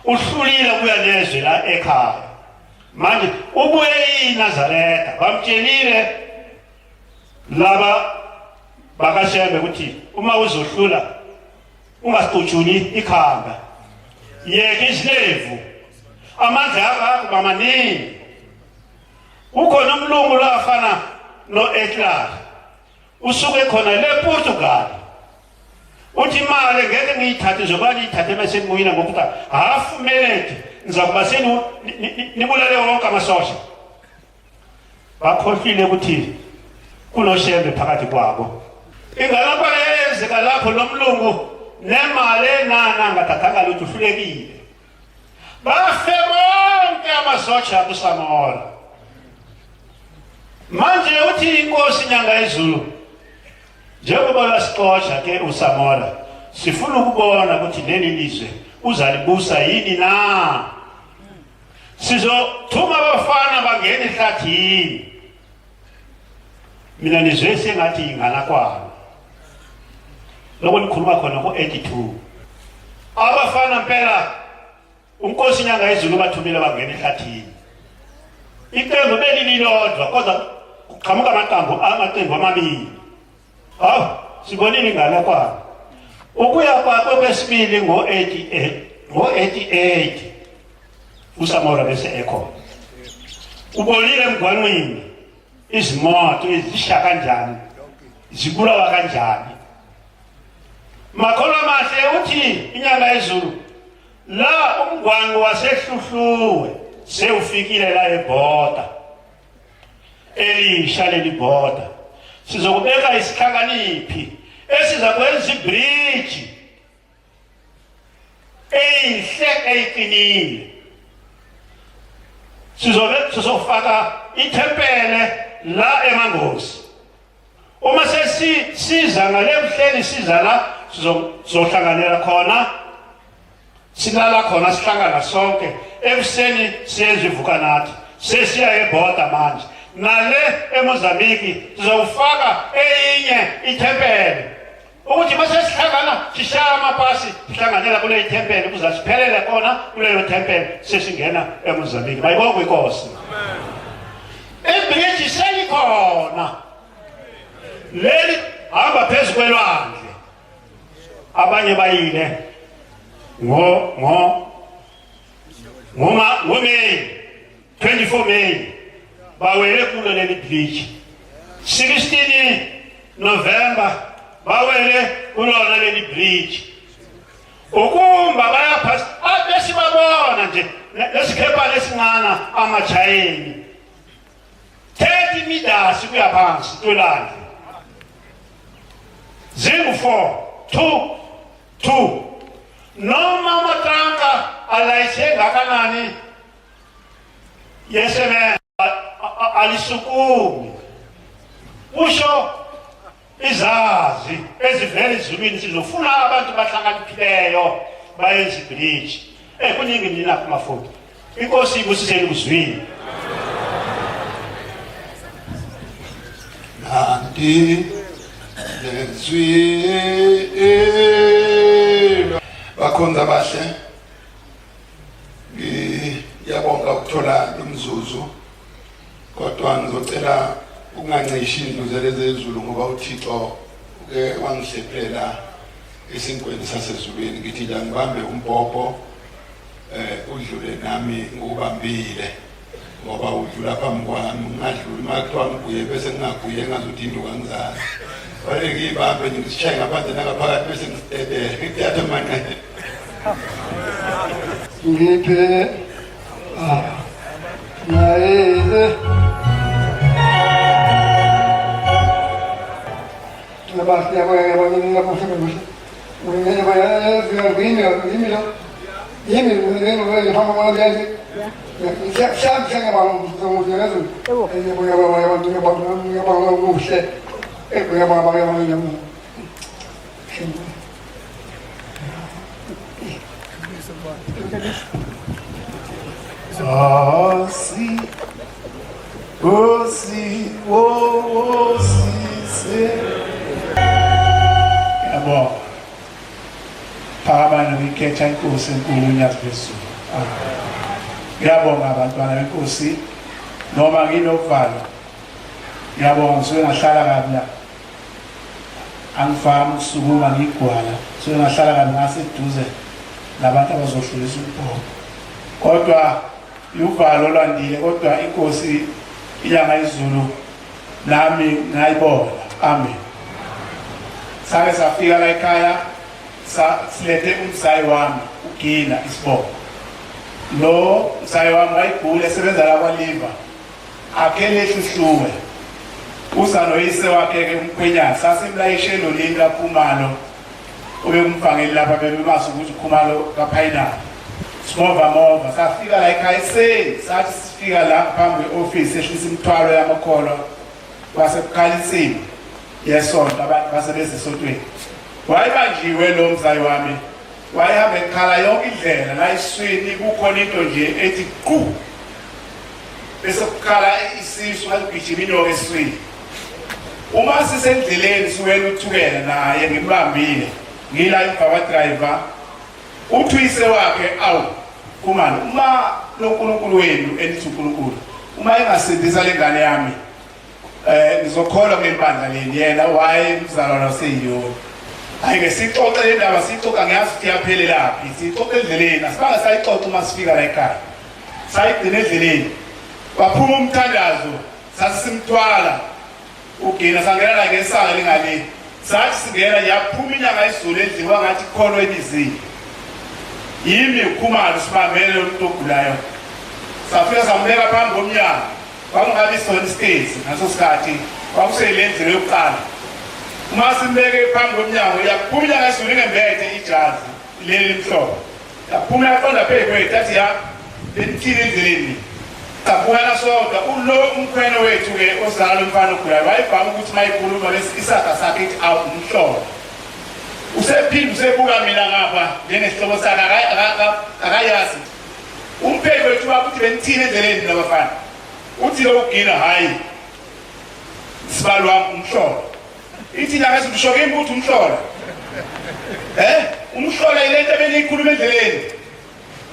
uhlulile kuya nezwe la ekhaya manje ubuye eNazaretha bamtshelile laba bakashembe ukuthi uma uzohlula ungasicutshuni ikhamba yeke isilevu amandla akho bamaningi ukhona umlungu la afana noEtlar usuke khona lePortugal uthi imali ngeke ngiyithathe zobani ithathe bese ngiyina ngokuthi half minute ngizakuba senu nibulale wonke amasosha bakhohlile ukuthi kunoshembe phakathi kwabo ingalapha yenzeka lapho lomlungu nemali enana ngathathanga lutho uhlulekile bafe bonke amasosha kuSamora manje uthi inkosi Senyangayezulu njengoba lasixoxa ke uSamora sifuna ukubona ukuthi leli lizwe uzalibusa yini na sizothuma abafana bangena ehlathini mina nizwe sengathi ingana kwalo lokho likhuluma khona ku82 abafana impela unkosi Senyangayezulu bathumile bangena ehlathini iqembu belililodwa kodwa kuqhamuka amaqembu amabili sibonile ingane kwabo ukuya kwakhe kwesibili ngo88 uSamora bese ekhona ubonile emgwaqweni izimoto ezisha kanjani zibulawa kanjani makhola mahle uthi iNyangayezulu la umgwaqo wasehluhluwe sewufikile la eBhoda elisha leli Bhoda sizokubeka isihlanganiphi esizakwenza ibridge enhle eyiqinile sizofaka ithempele la eMangosi uma sesiza ngale eBuhleni siza la sizohlanganela khona silala khona sihlangana sonke ekuseni siyezivuka nathi sesiya eBhoda manje nale eMozambique sizofaka enye ithempele ukuthi mase sihlangana sishaya amapasi sihlanganela kule ithempele ukuze siphelele khona kuleyo thempele sesingena eMozambique bayibonke inkosi amen ebridge selikhona leli hamba phezulu kwelwandle abanye bayile ngo May 24 May bawele kulo leli bridge 16 November bawele kulona leli bridge ukumba bayaphasa abesibabona nje lesikhepa lesincana amachayeni 30 meters kuya phansi tolanda zingu 2 noma matranka alayise ngakanani yeseme alisukumi usho izazi ezivela izulwini sizofuna abantu bahlanganiphileyo bayenza ibridge kuningi nina kumafoto inkosi ibusiseni kuzwini nanti lezwi bakhonza bahle ngiyabonga ukuthola imzuzu kodwa ngizocela ukungancishi induze lezi ezulu ngoba uThixo ke wangihleplela esinkweni sasezulwini ngithi la ngibambe umbhobho udlule nami ngubambile ngoba udlula phambi kwami ngadlula makuthiwa ngibuye bese ngingabuye ngazuthi induka ngizazi wale ngibambe ngishaye ngaphandle nangaphakathi bese ngisitedele ngiyatha manqele ngiphe naye Lepas dia Yabo phakabana ngikhetha inkosi enkulu uNyazibezulu. Ngiyabonga abantwana benkosi noma nginovalo. Ngiyabonga ngisuke ngahlala kabi la. Angifami ukusukuma ngigwala. Ngisuke ngahlala kabi ngaseduze nabantu abazohlulisa umbhobho. Kodwa uvalo lwandile kodwa inkosi Senyangayezulu nami ngayibona. Amen. Sake safika la ekhaya silethe umsayi wami ugina isibongo lo umsayi wami wayigula esebenza la kwaLiva akhele ihluhluwe uza noyise wakhe ke umkhwenyana sasimlayishe lo lini kaPhumalo obekumfangeli lapha bebemazi ukuthi uKhumalo kaPhayina mova safika la ekhaya sathi sifika la phambi kweoffice ehlisa imithwalo yamakholo wasebukhalisini yesonto abantu basebezisontweni wayebanjiwe lo mzayi wami wayehamba ekhala yonke indlela la iswini kukhona into nje ethi qhu bese kukhala isisu ngigijima inyoka eswini uma sisendleleni siwela uthukela naye ngibambile ngila imva driver uthwise wakhe awu kumani uma loNkulunkulu wenu elithi uNkulunkulu uma engasindisa lengane yami ngizokholwa kulembandla leni yena wayemzalwana waseyiyona ayike sixoxe le ndaba sixoxa ngiyazi ukuthi yaphelela laphi sixoxe endleleni asibanga sayixoxa uma sifika la ekhaya sayigcina endleleni waphuma umthandazo sasimthwala ugina sangena la ngesanga lingale sathi singena yaphuma iNyangayezulu endlini wangathi kholo elizini yimi uKhumalo sibambele umuntu ogulayo safika sambeka phambi komnyango wangabe isona iskezi ngaso sikhathi kwakuselendlela yokuqala uma simbeke phambi komnyango yaphuma iNyangayezulu ngembethe ijazi leli mhlobo yaphuma yaqonda phezu kwethu athi ya benithini endleleni sabuka sodwa ulo umkhwene wethu ke ozala umfana ogulayo wayibhama ukuthi mayikhuluma lesisaka sakhe ithi awu umhlobo usephinde usebuka mina ngapha njengesihlobo sakhe akayazi umphezu wethu wakuthi benithini endleleni labafana uthi lo ugina hayi sibalwa umhlobo ithi Senyangayezulu ushoke imbuthi umhlola umhlola ilento ebeniyikhuluma endleleni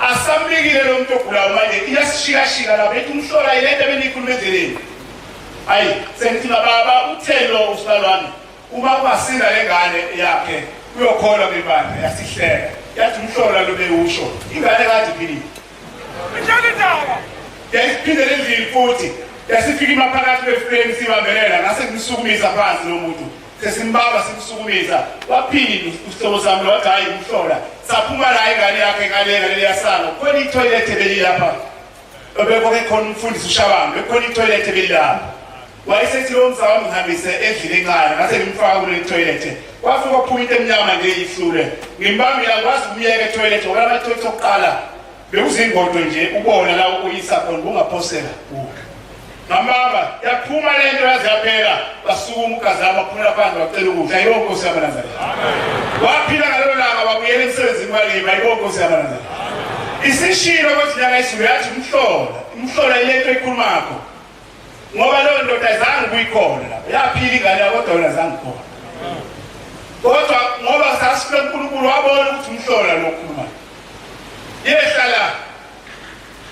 asamlikile lo muntu ogulayo manje iyasishikashika lapho ethi umhlola ilento ebeniyikhuluma endleleni hayi sengithi baba uthelo usibalwami uma kungasinda lengane yakhe uyokholwa kwibandla yasihleka yathi umhlola lo bewusho ingane kade iphilile yasiphindela endlini futhi yasifika imaphakathi kweframe sibambelela ngase ngisukumisa phansi lo muntu sesimbamba simsukumisa waphini usihlobo sami wathi hayi umhlola saphuma la ingane yakhe ngaleka leliyasana khona itoilet ebeli lapha obekho khona umfundisi uShabamba bekhona itoilet ebeli lapha wayesethi lo mzawami ngihambise endlini encane ngase ngimfaka kule toilet wafika uphuma into emnyama nje ihlule ngimbambila ngwazi umyeke etoilet ngoba ama toilet okuqala bekuzingodo nje ubona la ukuyisa khona bungaphosela ngambamba yaphuma lento yaze yaphela basukuma ukazama baphumela phansi bacela ukudla ayibonke Nkosi yamanazareth waphila ngalelo langa babuyela emsebenzini walima ayibonke Nkosi yamanazareth isishilo kwezinyangayezulu yathi umhlola ilento ekhulumakho ngoba lo ndoda azange kuyikhona lapha yaphila ingane kodwa wena azange khona kodwa ngoba sasifike uNkulunkulu wabona ukuthi umhlola lo khulumayo yehlala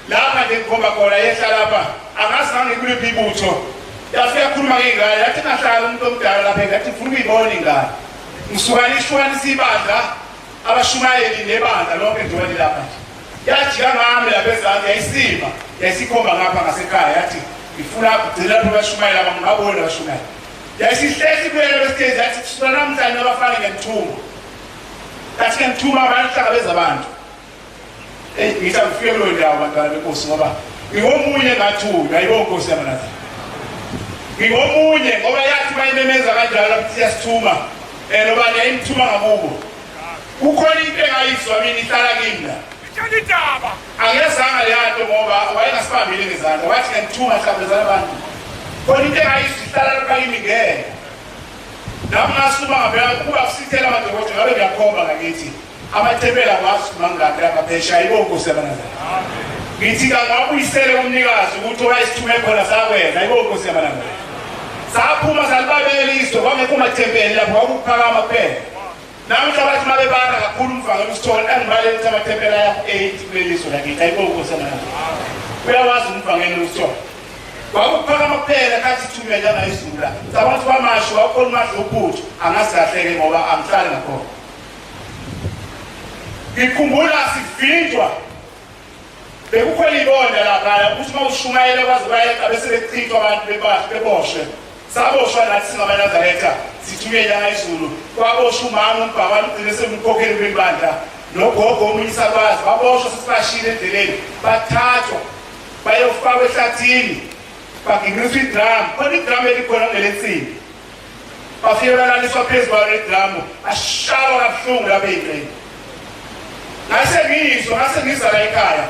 lapha ngikhomba khona yehlala lapha angasange kule bibutho yafika khuluma ngengane yathi ngahlala umuntu omdala lapha ngathi ufuna ukuyibona ingane ngisukanishwana ibandla abashumayeli nebandla lonke ndwele lapha yathi ngami lapha ezansi yayisima yayisikhomba ngapha ngasekhaya yathi ngifuna ukugcina lapha abashumayeli abangabona abashumayeli yayisihlezi kuyena besiteji yathi sifuna namhlanje abafana ngethuma yathi ngethuma abahlangabeza abantu ngithi ngifike kulo ndawo bantwana beNkosi ngoba ngiwomunye ngathula ayibonke Nkosi yamanazareth ngiwomunye ngoba yathi bayimemeza kanjalo ukuthi siyasithuma noba yayimthuma ngakubo ukhona into engayizwa mina ihlala kimi la indaba angezanga leyanto ngoba wayengasibambile ngezandla wathi ngithuma hlambezana abantu khona into engayizwa ihlala lapha kimi ngeke nami ngasuma ngabeka kuba kusithela amadokotela ngabe ngiyakhomba ngakithi amathebela kwasimangaka lapha phesha ayibonke Nkosi yamanazareth ngithi ngabuyisele umnikazi ukuthi wayesithume khona sakwenza ayibonke Nkosi yamanazareth saphuma salibabela iso kwangekho mathempeli lapho kwakuphakama kuphela namhla bathi mabebanga kakhulu umvangelo usithole angibalele ukuthi amathempeli aya 8 kuleliso lakithi ayibonke Nkosi yamanazareth uyawazi umvangelo usithole kwakuphakama kuphela kathi thume njengayizulu la sabantu bamasho wakhona umadla uphuthu angasilahleke ngoba angihlali ngakhona ngikhumbula sivinjwa bekukhona ibonda lapha ukuthi mawushumayela kwazi bayeqa bese bechithwa abantu beboshwe saboshwa nathi singamaNazaretha sithume eNyangayezulu kwaboshwa umama umbhakani ugcine semkhokheli kwibandla nogogo omunyisa kwazi baboshwa sesibashile endleleni bathathwa bayofakwa ehlathini baginqiswa idrum khona idrum elikhona ngelensimbi bafike balaliswa phezu kwalo idrum ashawa kabuhlungu lapha ey'nqeni ngase ngizwa la ekhaya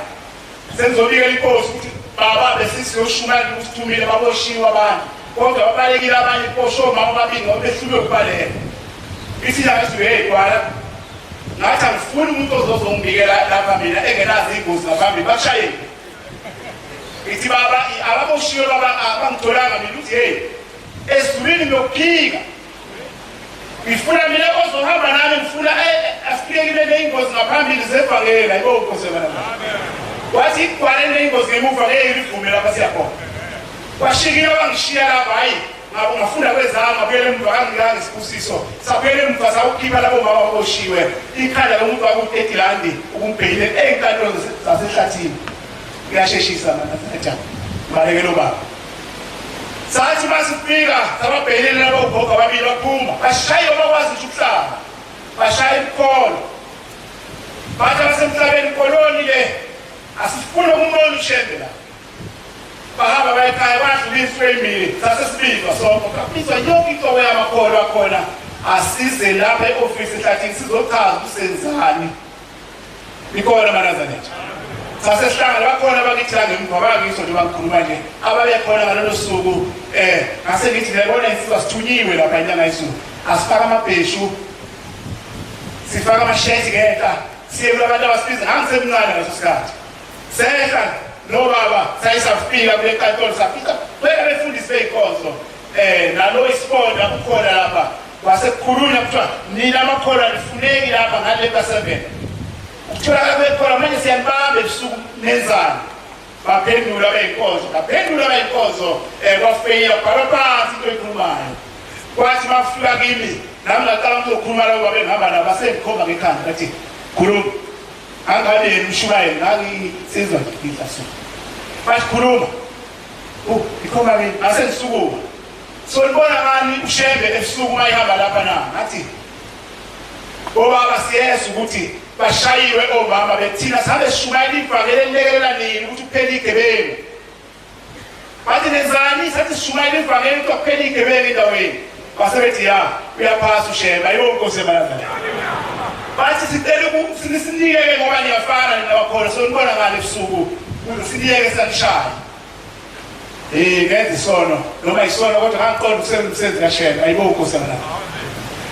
sengizobika inkosi ukuthi baba besisiyoshumana usithumile baboshiwe abantu kodwa babalekile abanye posho mama babili ngoba behlulwe ukubaleka ithi Nyakezulu kwala ngathi angifuni umuntu ozozongibikela lapha mina engenazi ingozi ngaphambi bashayeli ithi baba ababoshiwe abangitholanga mina uthi esizulwini ngiyophika ngifuna mina ozohamba nami ngifuna afikele neingozi ngaphambili zevangeli ayibonke Nkosi yamanazareth wathi kwalene ingozi ngemuva ngeke ivume lapha siyakhona kwashikile wangishiya lapha hayi ngabo ngafunda kwezama ngabuyela emva kangilange isibusiso sabuyela emva sawukhipha labo mama baboshiwe ikhanda lomuntu waku-30 rand ukumbhekile ey'nkantolo zasehlathini kuyasheshisa mana balekelo baba sathi masifika sababhekele labo ugogo ababili baphuma bashaye bakwazi ukuthi ukuhlaba bashaye ikholo bathi abasemhlabeni koloni le asifuna umbona ushembe la bahamba bayekhaya badlulisa emini sasesibizwa sonke kabizwa yonke into yamakholwa akhona asize lapha e-ofisi ehlathini sizochaza usenzani ikhona amaNazaretha sasesihlangana bakhona bakithi la ngemva bangisho nje bangikhuluma nje ababekhona ngalolo suku ngase ngithi ngiyabona insizwa sithunyiwe lapha eNyangayezulu asifaka amabheshu sifaka amasheti ngehla siye kulabantu abasibiza ngangisemncane ngaso sikhathi sehla no baba sayisafika kule nkantolo safika wena befundisi beyinkonzo nalo isifonda kukhona lapha wasekukhulunywa kuthiwa nina amakholwa nifuneki lapha ngale ka7 ukutholakala kwekhona manje siyanibambe ebusuku nenzani baphendula beyinkonzo kwafeyila bhala phansi into ekhulumayo kwathi bafika kimi nami ngaqala ukukhuluma labo babengihamba nabo basengikhomba ngekhanda bathi khuluma angabe yena umshumayeli ngangisizwa ngidla so bathi khuluma ikhomba kimi asengisukuma so libona ngani ushembe ebusuku mayihamba lapha na ngathi obaba siyeza ukuthi bashayiwe omama bethina sabe sishumayela ivangeli lekelela nini ukuthi uphele igebengu bathi nenzani sathi sishumayela ivangeli ukuthi uphele igebengu endaweni basebethi ya uyaphasa ushemba yonke sebalazana bathi sicela ukuthi siniyeke ngoba niyafana nabakhona so nibona ngale ebusuku siniyeke sanishaya ngenza isono noma isono kodwa kangiqonda ukusebenza kaShemba ayibonke sebalazana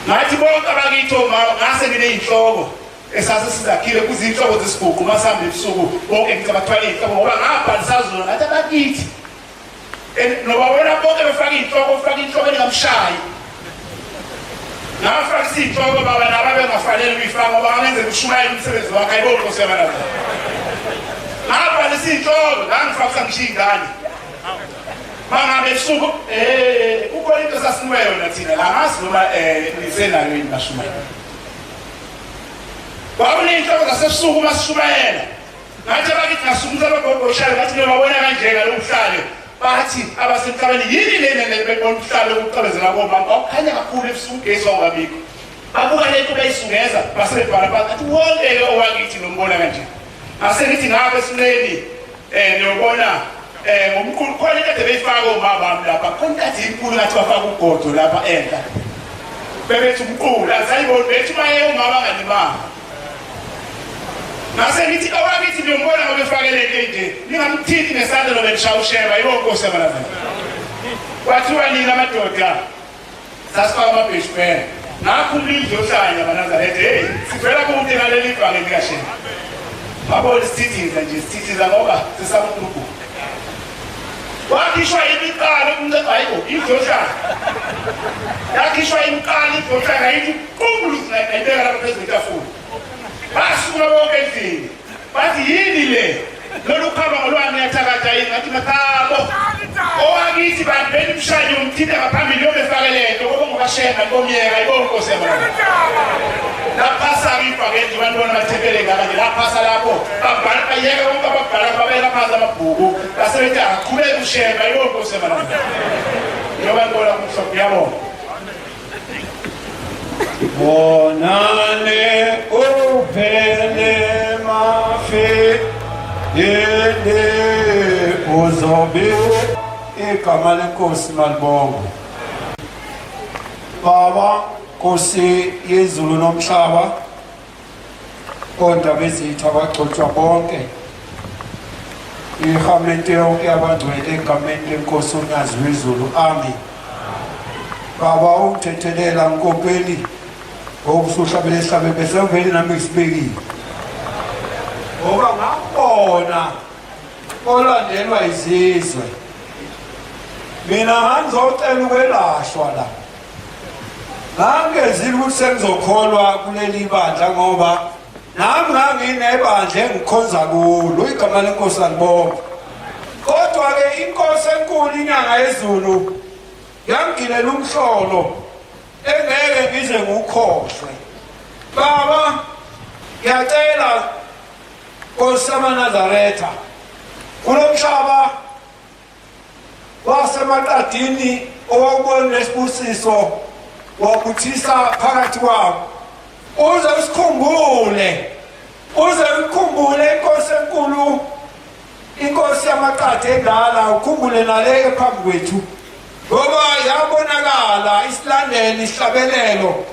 ngathi bonke abakithi omama ngase ngineyinhloko esase sizakhile kuzinhlobo zesigugu masihamba ebusuku bonke ngithi abathwala inhloko ngoba ngabhalisa zona ngathi abakithi noba wena bonke befaka inhloko engamshayi ngafaka izinhloko baba naba bengafanele uyifaka ngoba ngenze ushumayela umsebenzi wakhe ayibonke usebalazana ngabhalisa inhloko ngangifaka sangishiya ingane mangabe ebusuku ukhona into sasinweyo yona thina la ngazi noma nisenayo yini bashumayela babona inhloko zasebusuku masishumayela ngathi abakithi ngasukuma abagogoshayo ngathi nobabona kanjeka lokuhlale bathi abasemhlabeni yini lena bebona uhlalo ukuqhubezela komama okukhanya kakhulu ebusuku ugesi wangabikho babuka lento bayisungeza basebebhala bathi wonke owakithi nombona kanje asengithi ngapha esineni niyobona ngomkhulu khona into beyifaka omama lapha khona kathi inkulu ngathi bafaka ugodo lapha enhla bebethi umqulu azayibona bethi maye umama nganimama nasengithi awakithi niyombona ngoba befakele nje ningamthithi nesandla lobe nishawusheba yonke osebalazana kwathiwa nina amadoda sasifaka amabheshi phela ngakhumbula indlu yohlanya abaNazaretha sivela kude ngaleli ivangeli likaShemba babona isithithiza nje sithithiza ngoba sisabuNkulunkulu wakhishwa imiqalo kumncebayibo indlu yohlanya yakhishwa imiqalo indlu yohlanya yithi qungulu nayibeka lapha phezu kwetafula basuka bonke endlini bathi yini le lolu khaba ngolwane yathakatha yini ngathi makhabo owakithi bantu beni mshanye umthinte ngaphambili yobefake lento ngoba ngokashemba komyeka ayibonke osebalazana laphasa ivangeli bantwana bathekele ngakanje laphasa lapho babhala bayeke bonke ababhala babeka phansi amabhuku basebethi aqhubeke ushemba ayibonke osebalazana njengoba ngibona kumhlophe yabona bonane uphele mafe yende uzobe igama lenkosi malibongo baba Nkosi yezulu nomhlaba kodwa bezitha bagcotshwa bonke ihamente yonke abangcwele egameni lenkosi uNyazi wezulu amen baba umthethelela nkopeli ngokusuhlabela ehlabe beseveli nami ngisibekile ngoba ngabona olandelwa izizwe mina ngizocela ukwelashwa la ngangezile ukuthi sengizokholwa kuleli bandla ngoba nami nganginebandla engikhonza kulo igama lenkosi langibonga kodwa-ke inkosi enkulu inyangayezulu yangigilela umhlolo engeke ngize ngukhohlwe baba ngiyacela Nkosi yamaNazaretha kulo mhlaba wasemaqadini owakubona lesibusiso wakuthisa phakathi kwabo uze usikhumbule inkosi enkulu inkosi yamaqadi endala ukhumbule naleke phambi kwethu ngoba yabonakala isilandeli isihlabelelo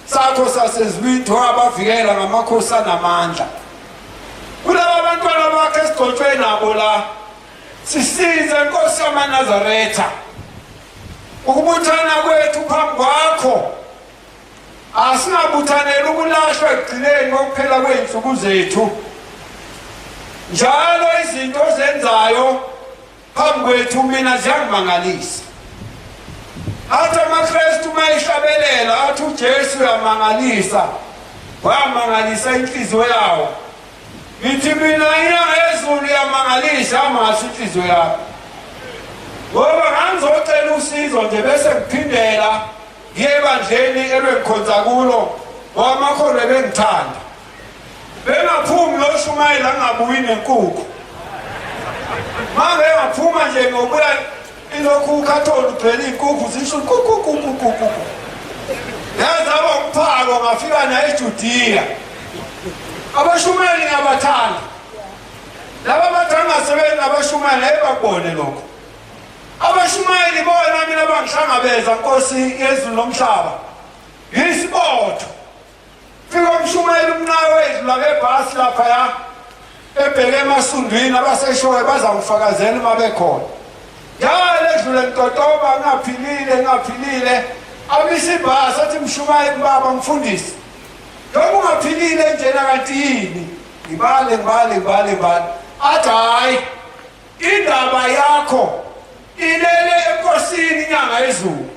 sakho sasezibindi wabavikela ngamakhosi anamandla kulaba bantwana bakhe esigcotshwe nabo la sisize Nkosi yamaNazaretha ukubuthana kwethu phambi kwakho asingabuthanela ukulashwa ekugcineni kokuphela kwey'nsuku zethu njalo izinto ozenzayo phambi kwethu mina ziyangimangalisa athi amaKristu mayihlabelela athi uJesu uyamangalisa wamangalisa inhliziyo yawo ngithi mina inyangayezulu yamangalisa amasi inhliziyo yawo ngoba ngangizocela usizo nje bese ngiphindela ngiye ebandleni ebengikhonza kulo ngoba amakholwa bengithanda bengaphumi loshumayela ngabuyi nenkukhu manje engaphuma nje ngokuya ilokhu ukhatholi ugcwele inkukhu zisho kukukukukuku yazaba umphako ngafika naye eJudiya abashumayeli ngabathanda laba bathangasebenza abashumayeli ebabone lokho abashumayeli bona mina bangihlangabeza Nkosi yezulu nomhlaba yisibotho fika umshumayeli umnawethu la ngebhasi lapha ya ebheke emasundwini abaseshowe bazangifakazela uma bekhona yale edlule ntotoba ngaphilile abisibhasi athi mshumayeli baba mfundisi noma ungaphilile njena kanti yini ngibale athi hayi indaba yakho ilele enkosini Senyangayezulu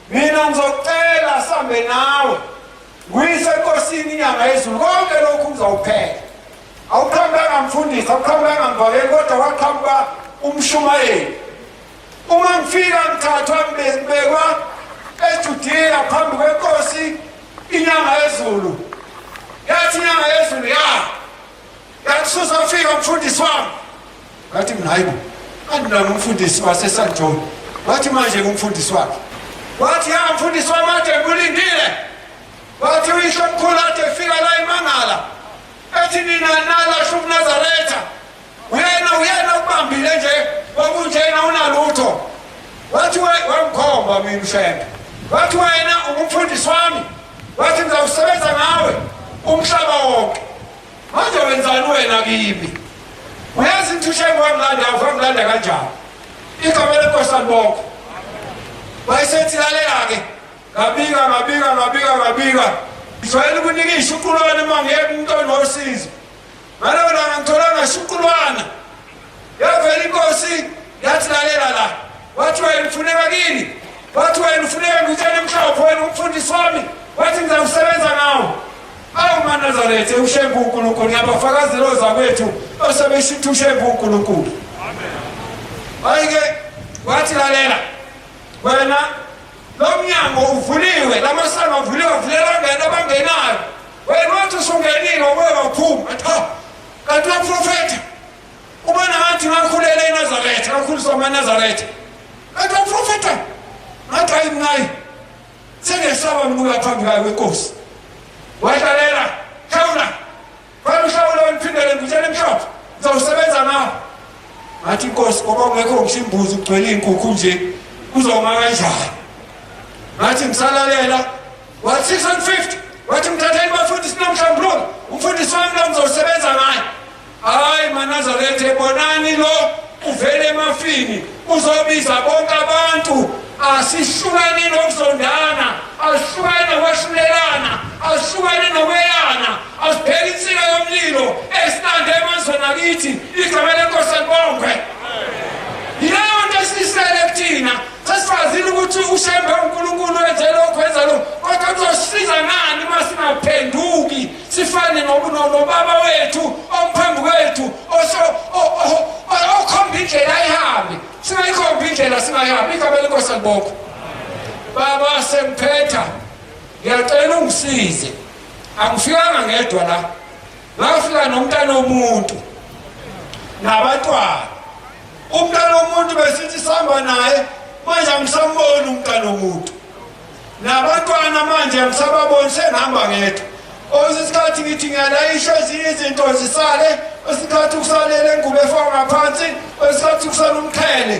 mina ngizokucela sambe nawe nguyise enkosini Senyangayezulu konke lokhu uzawuphela awuqhambanga mfundisi awuqhambanga mvakeli kodwa waqhamba umshumayeli uma ngifika ngithathwa ngibekwa eJudiya phambi kwenkosi Senyangayezulu yathi Senyangayezulu yakususa ufika umfundisi wami ngathi mina hayibo andinalo umfundisi waseSanjoni wathi manje kumfundisi wakhe wathi mfundisi wami ade kulindile wathi uyisho omkhulu ade fika la eMangala ethi nina nalasho uNazaretha uyena ubambile nje wabunjena unalutho wathi wamkhomba mina ushembe wathi wena umfundisi wami wathi ngizawusebenza ngawe umhlaba wonke manje wenzani wena kimi uyazi ntushembe wangilanda kanjani igama lenkosi libonke wayesethi lalela-ke ngabika ngijwayele ukunika iy'shuqulwana uma ngiye kumntwana wosizo ngaleyo langa ngitholanga shuqulwana yavela inkosi yathi lalela la wathi wena ufuneka kini wathi wena ufuneka ngitshele emhlophe wena umfundisi wami wathi ngizawusebenza ngawo awu maNazaretha ushembe uNkulunkulu ngiyabafakazela ozakwethu osebeshithi ushembe uNkulunkulu hayi-ke wathi lalela wena lo mnyango uvuliwe lamasango avuliwe avulela ngena abangenayo wena wathi usungenile wabuye waphuma kanti waprofetha ubona ngathi ngakhulela eNazaretha ngakhuliswa amaNazaretha kanti waprofetha ngathi hayi mnayi sengesaba mbuya phambi kwayo kwenkosi wayhlalela hlawula uhlawula weniphindele ngitshele emhlophe ngizawusebenza nawo ngathi inkosi ngoba ungekho ngishimbuzi ugcwele iy'nkukhu nje kuzoma kanjani ngathi ngisalalela wathi 650 wathi mthatheni bafundisi namhlambuluko umfundisi wami lo ngizowusebenza ngayo hayi maNazaretha ebonani lo uvele emafini uzobiza bonke abantu asihlukane nokuzondana asihlukane nokwashulelana asihlukane nokweyana asibheke insika yomlilo esinande emazweni akithi igama lenkosi libongwe yileyo nto esiyisele kuthina sesifazile ukuthi ushembe uNkulunkulu wenze lokhu wenza lokhu kodwa kuzosisiza ngani uma singaphenduki sifane nobaba wethu omphambi kwethu okhomba indlela ayihambe singayikhomba indlela singayihambi igama lenkosi libongwe baba sengiphetha ngiyacela ungisize angifikanga ngedwa la ngafika nomntana womuntu nabantwana umntana womuntu besithi sihamba naye manje angisamboni umntana womuntu nabantwana manje angisababoni sengihamba ngedwa osesikhathi ngithi ngiyalayisha ezinye izinto zisale osikhathi kusalele ingubo efaka ngaphansi osikhathi kusala umqhele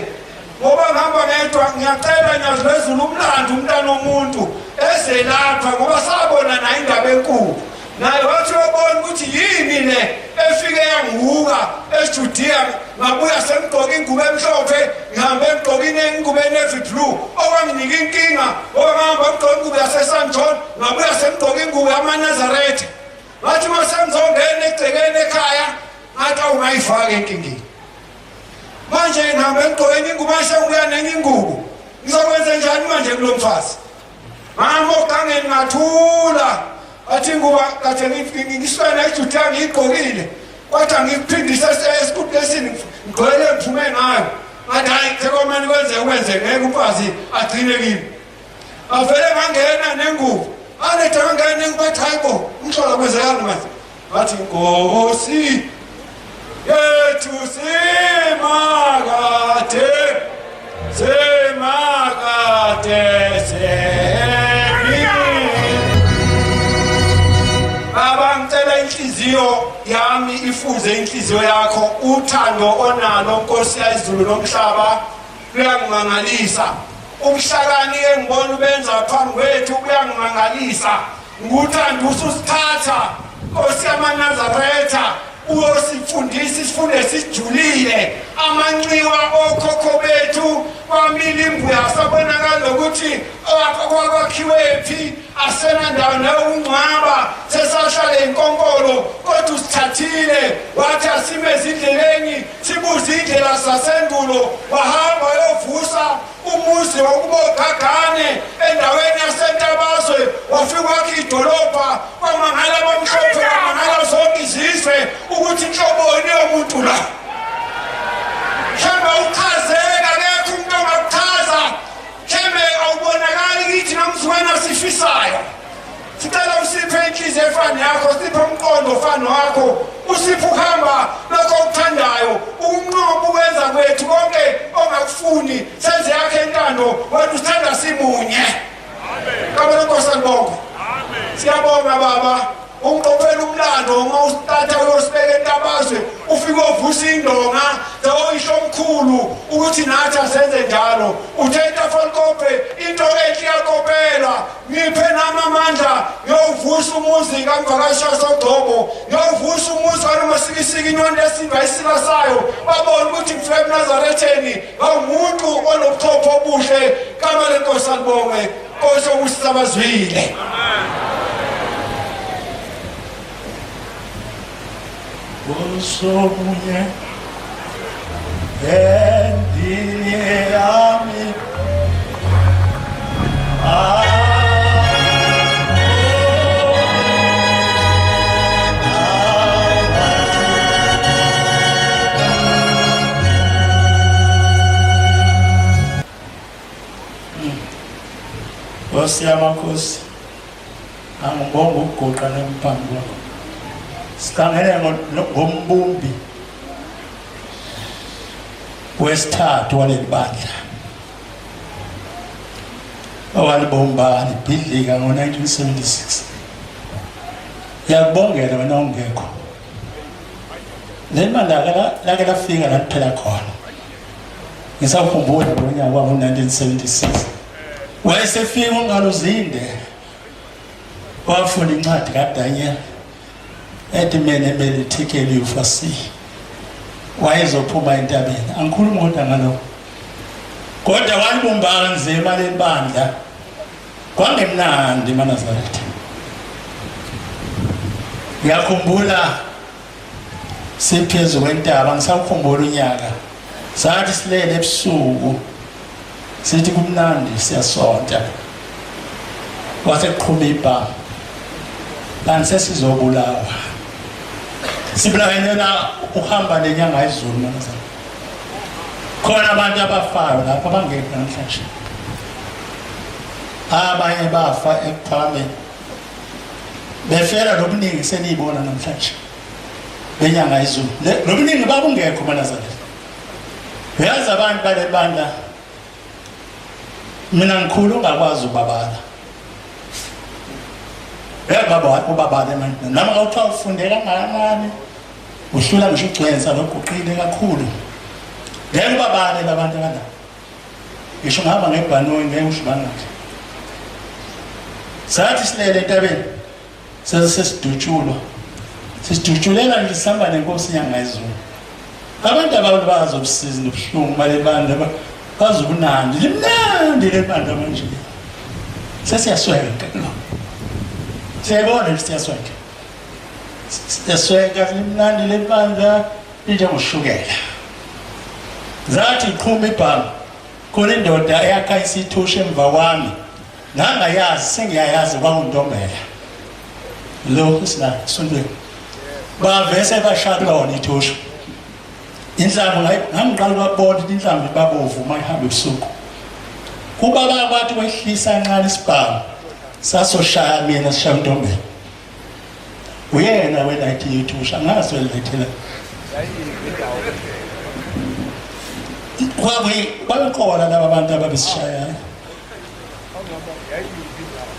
ngoba ngihamba ngedwa ngiyacela Senyangayezulu umlando umntana womuntu eze lapha ngoba sabona nayo indaba enkulu naye wathi wabona ukuthi yini le efike yangihuka eJudiya ngabuya sengigqoka ingubo emhlophe ngihambe ngigqoka ingubo enavy blue okwanginika inkinga ngihamba ngigqoka ingubo yaseSanjoni ngabuya sengigqoka ingubo yamaNazaretha ngathi uma sengizongena egcekeni ekhaya ngathi awungayifaki enkingeni manje ngihambe ngigqoke ingubo ashenguya nenye ingubo ngizokwenza njani manje kulo mfazi ngangokangeni ngathula athi nguba kade ngiswena eJudiya ngiyigqokile kodwa ngiphindisa esikutesini ngigqwele ngiphume ngayo ngathi hayi sekomani kwenze ngeke umfazi agcine kimi avele ngangena nengubo anede ngangena nengubo ethi hayi bo umhlola kwenzekani manje bathi Nkosi yethu simakade Baba ngicela inhliziyo yami ifuze inhliziyo yakho uthando onalo Nkosi yaIzulu nomhlaba luyangimangalisa umhlakani engibona ubenza phambi kwethu kuyangimangalisa nguthando ususithatha Nkosi yamaNazaretha uyosifundisa isifundo esijulile amanxiwa okhokho bethu kwamile imbuya sabonakala ukuthi kwakhiwe phi asenandawo nokungcwaba sesahlala inkonkolo kodwa usithathile wathi asime ezindleleni sibuze indlela zasendulo wahamba yovusa umuzi wokubogagane endaweni yasentabazwe wafika kwakhe idolobha kwamangala abamhlophe kwamangala zonke izizwe ukuthi inhloboni yomuntu la mhlambe uchazeka akekho umuntu ongakuchaza mhlambe awubonakali kithi namzwana sifisayo sicela usiphe inhliziyo efana yakho siphe umqondo ofana wakho usiphe uhamba lokho okuthandayo ukunqoba ukwenza kwethu konke ongakufuni senze yakhe entando wena usithanda simunye amen kabona Nkosi sibonga amen siyabonga baba ungiqophela umlando uma usithatha uyosibeka entabazwe ufike uvusa indonga zawuyisho omkhulu ukuthi nathi asenze njalo uthetha folkope into enhle yakopela ngiphe nami amandla yovusa umuzi kamvakasha soGcobo yovusa umuzi wanomasikisiki inonto esimba isila sayo babona ukuthi mfike eNazaretheni awumuntu onobuchopho obuhle kama leNkosi salibonge Nkosi okusabazwile amen Osomunye endini yami Nkosi yamakhosi angibonga ukugoqa nemphambi kwakho sikhangele ngombumbi wesithathu waleli bandla owalibomba libhidlika ngo-1976 ngiyakubongela wena ungekho leli bandla lake lafika laliphela khona ngisakhumbula ngonyaka wabo-1976 wayesefika ungaluzinde wafuna incwadi kaDaniel ethi mina ebelithekeli ufasi wayezophuma entabeni angikhulumi kodwa ngalokho kodwa walibumba kanzima leli bandla kwangemnandi eNazaretha ngiyakhumbula siphezu kwentaba ngisakhumbula unyaka sathi silele ebusuku sithi kumnandi siyasonta kwase kuqhuma ibhama kanti sesizobulawa sibulawelela uhamba nenyangayezulu manje khona abantu abafayo lapha bangekho namhlanje abanye bafa ekuphakameni befela lobuningi seniyibona namhlanje benyangayezulu lobuningi babungekho eNazaretha uyazi abantu bale bandla mina ngikhulu ungakwazi ubabala baba ubabale manje noma awuthiwa ufunde kangakanani uhlula ngisho ugcwensa loguqile kakhulu ngeke ubabale labantu abana ngisho ngihamba ngebhanoyi ngeke ushibangake sathi silele entabeni sesidutshulela nje sihamba nenkosi Senyangayezulu abantu abantu bazobusizi nobuhlungu bale bantu bazobunandi limnandi le bantu manje sesiyasweka lo siyabona siyasweka siyasweka limnandi le bantu injengoshukela zathi iqhuma ibhama khona indoda eyakha isithushe emva kwami ngangayazi sengiyayazi kwakuntombela lo isina sondweni bavese bashalona ithushe inhlamvu ngamqala babona inhlamvu babovu uma ihamba ebusuku ubaba kwathi kwehlisa nqala isibhamu sasoshaya mina sishaya uNtombela uyena welayithi yethu usha ngaso elethela kwabekhona laba bantu ababesishayayo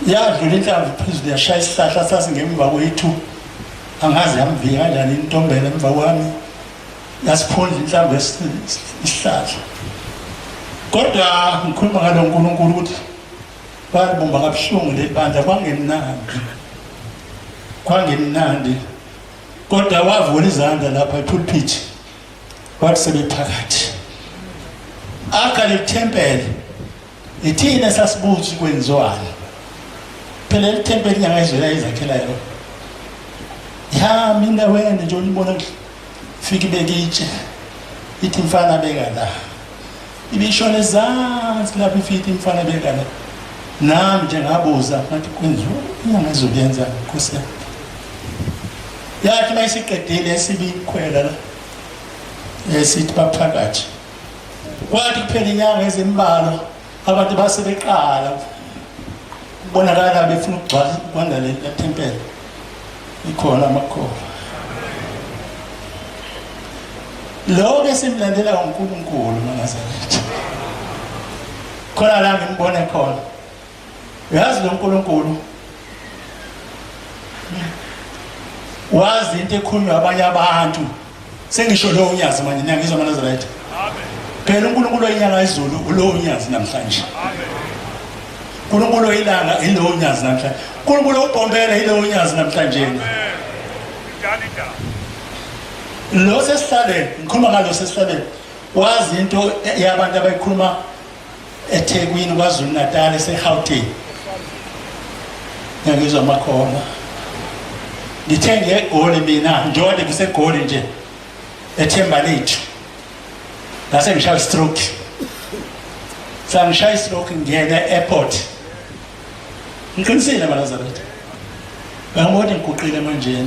yadlula inhlamvu phezulu yashaya isihlahla sasingemva kwethu angazi yamvika kanjani iNtombela emva kwami yasiphundla inhlamvu isihlahla kodwa ngikhuluma ngalo uNkulunkulu ukuthi balibumba kabuhlungu lebandla kwangemnandi kodwa wavula izandla lapha epulpit wathi sebephakathi akha lethempeli ithina sasibuza kwenziwani phela lethempeli Senyangayezulu izakhela yona ya mina wena nje ulibona fiki bekitshe ithi mfana beka la ibishona ezansi lapha ifiti mfana beka la nami nje ngabuza ngathi kwenziwa Senyangayezulu yenza Nkosi yathi mayisiqedile sibikhwela la esithi baphakathi kwathi kuphela inyanga ezimbalwa abantu basebeqala kubonakala befuna ukugcwala kwanda le tempele ikhona amakhoba lo esimlandela uNkulunkulu maNazaretha khona la ngimbone khona uyazi lo uNkulunkulu wazi into ekhulunywa abanye abantu sengisho lo unyazi manje ngiyangizwa maNazaretha phela uNkulunkulu oyinyangayezulu ulo unyazi namhlanje uNkulunkulu oyilanga ilo unyazi namhlanje uNkulunkulu obhombela ilo unyazi namhlanje lo sesihlaleni ngikhuluma ngalo sesihlaleni wazi into yabantu abayikhuluma eThekwini kwaZulu Natal eseGauteng ngiyangizwa amakhona ngithenge egoli mina njengoba ngisegoli nje ethemba lethu lase ngishaya stroke sangishaya stroke ngiyena airport ngiqinisile maNazaretha ngibona ngiguqile manje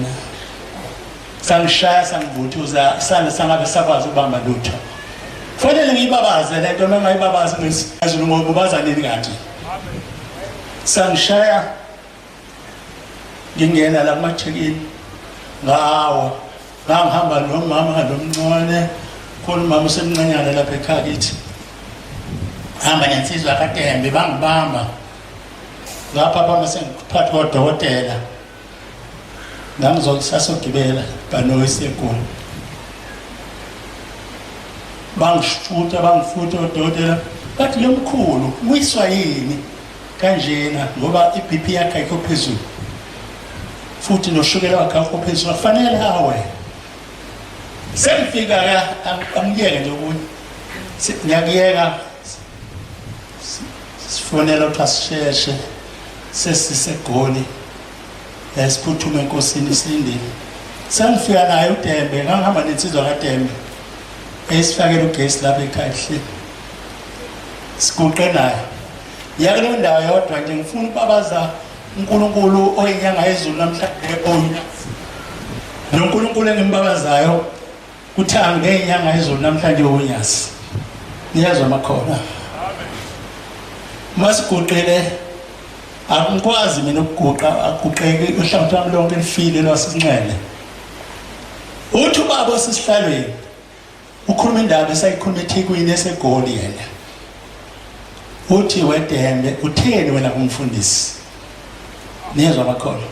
sangishaya sangivuthuza sangabe sakwazi ukubamba lutho kufanele ngiyibabaze lento mengayibabazi ngeSizulu ngoba ubaza nini kanti sangishaya ngingena la kuma-check-in ngawa ngihamba nomama lomncane khona umama usemncanyana lapha ekhaya kithi hamba nensizwa kaDembe bangibamba lapha bama sengiphathi kodokotela ngangizosasogibela banoyise enkulu bangifuta odokotela bathi lo mkhulu uyiswa yini kanjena ngoba iBP yakhe ayikho phezulu futhi noshukela wakhe akho phezulu kufanele awe sengifika angiyeke nje ukuthi ngiyakuyeka sifonela uPastor sesisegoli esiphuthume enkosini isindini sengifika naye uDembe ngihamba nensizwa kaDembe esifakela ugesi lapha ekhaya hle siguqe naye yakule ndawo yodwa nje ngifuna ukubabaza uNkulunkulu oyinyangayezulu namhlanje oyina lo uNkulunkulu engimbabazayo kuthanga ngenyangayezulu namhlanje onyazi niyazwa amakhona masiguqele akukwazi mina ukuguqa akuguqeke uhlangothi lami lonke lifile lwasincele uthi ubaba sisihlalweni ukhuluma indaba esayikhuluma eThekwini esegoli yena uthi weDembe utheni wena kumfundisi niyezwa amakhona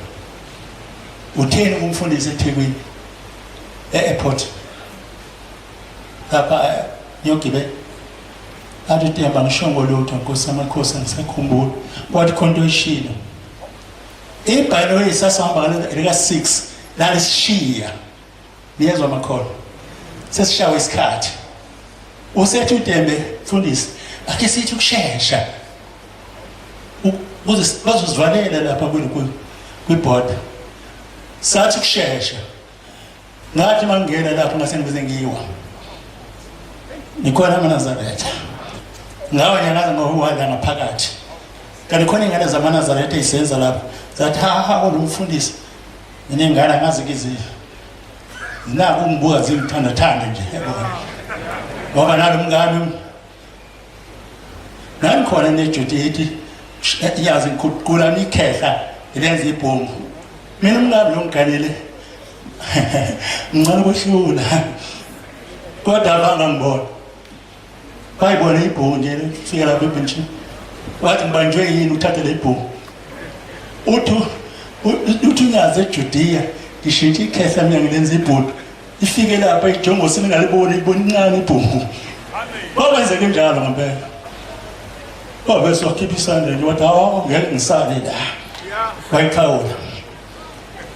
utheni kumfundisi eThekwini e-airport lapha nyogibe athi Demba ngishongo lutho Nkosi amakhosi ngisekhumbula kwathi khonto ishilo ibhalo isasihamba lika 6 lalishiya niyezwa amakhona sesishawa isikhathi usethi uDembe mfundisi ake sithi ukusheshsha bazosivalela lapha kwiboard sathi ukusheshsha ngathi mangena lapho ngase ngize ngiwa nikhona maNazaretha ngawa nyakaza ngohuwala ngaphakathi kanti khona ingane zamaNazaretha isenza lapha zathi ha olumfundisi mina ingane ngazi kiziyo zina ukungibuka zingithanda nje ngoba nalo mngani ngikhona neJudithi yazi ngikuqula nikhehla ilenza ibhongo mina umngabi longiganele ngicela ukuhlula kodwa abangangibona bayibona ibhongo nje fika lapha ebenchini wathi ngibanjwe yini uthathe le bhongo uthi unyaze eJudiya ngishintshe ikhehla mina ngilenza ibhongo ifike lapha ijongo singaliboni incane ibhongo kwenzeke njalo ngempela bese wakhipha isandla nje wathi hawu ngeke ngisale la wayikhawula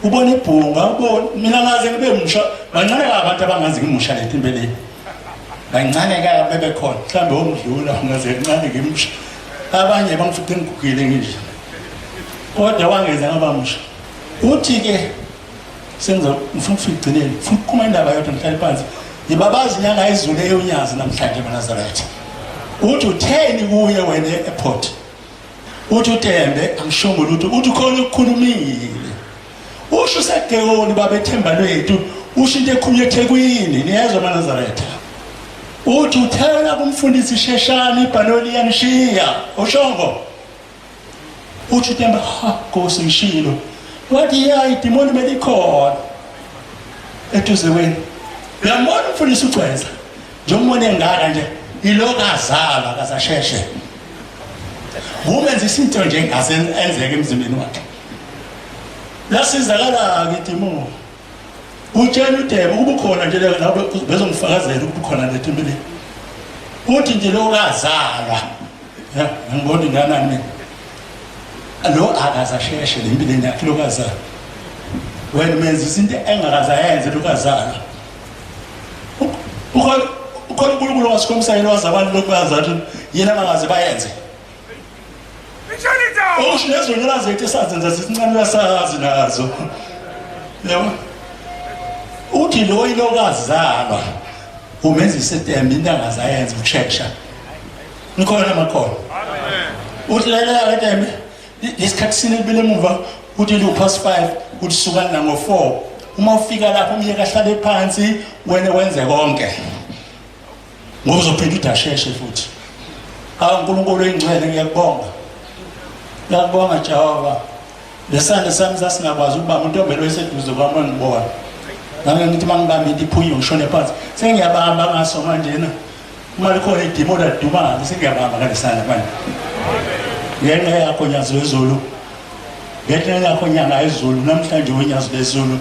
ubona ibhunga ubona mina ngaze ngibe musha bancane abantu abangazi ngimusha le timbeleni bancane ka bebekhona mhlambe omdlula ngaze kancane ngimusha abanye bangifice ngigugile ngisho kodwa wangeza ngabamusha uthi ke senza ngifuna ukufigcineni ufuna ukukhuma indaba yodwa ngihlale phansi yibabazi Senyangayezulu eyonyazi namhlanje eNazaretha uthi utheni kuye wena e-airport uthi uTembe angishongo lutho uthi khona ukukhulumile usho segewoni babethemba lwethu usho into ekhulunywa eThekwini niyezwa eNazaretha uthi uthela kumfundisi Sheshani ibhanoli yanishiya ushongo uthi Tembe Nkosi ngishilo wathi ya idimoni belikhona eduze wena uyambona umfundisi uCweza njengombona engaka nje ilokazala kasasheshe umenza isinto nje engazenzeke emzimbeni wakhe lasizakala ngidimo utshela uDebe ukubukhona nje lapho bezongifakazela ukubukhona lethembeleni uthi nje lokazala ngibona ingana mina lo akazasheshe lempilweni yakhe lokazala wena menza izinto engakazayenze lokazala ukhona uNkulunkulu wasikhomsayini wazabantu lokubazathi yena bangaze bayenze usho nezonyela zethu esazenza sincane lasazi nazo yabo uthi lo ilokazalwa umenza iSetembe into angazayenza uChesha nikhona makhono uthi la Tembe isikhathi sinebile emuva uthi lu past 5 uthi suka na ngo4 uma ufika lapho umyeka ahlale phansi wena wenze konke ngozophinda udasheshe futhi uNkulunkulu oyingcwele ngiyakubonga Jehova lesandla sami sasingakwazi ukuba uNtombela weseduze kwami ngibona ngake ngithi mangibambe iphunyo ngishone phansi sengiyabamba ngaso manje na uma likhona idimoni adumala sengiyabamba ngalesandla manje ngenxa yakho Senyangayezulu ngenxa yakho Senyangayezulu namhlanje Senyangayezulu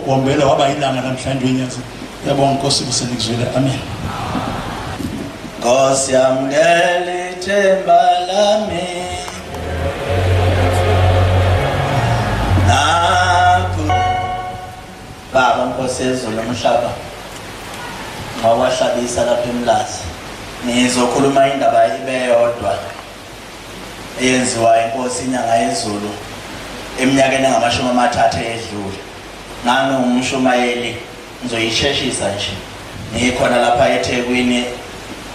wombela waba ilanga namhlanje Senyangayezulu yabonga Nkosi kusenikuzwile amen Nkosi yamngele ithemba lami Baba Nkosi yezulu umhlaba ngawahlabisa lapha eMlazi ngizokhuluma indaba ibeyodwa eyenziwa inkosi Senyangayezulu eminyakeni engamashumi amathathu edlule ngangumshumayeli ngizoyisheshisa nje ngikhona lapha eThekwini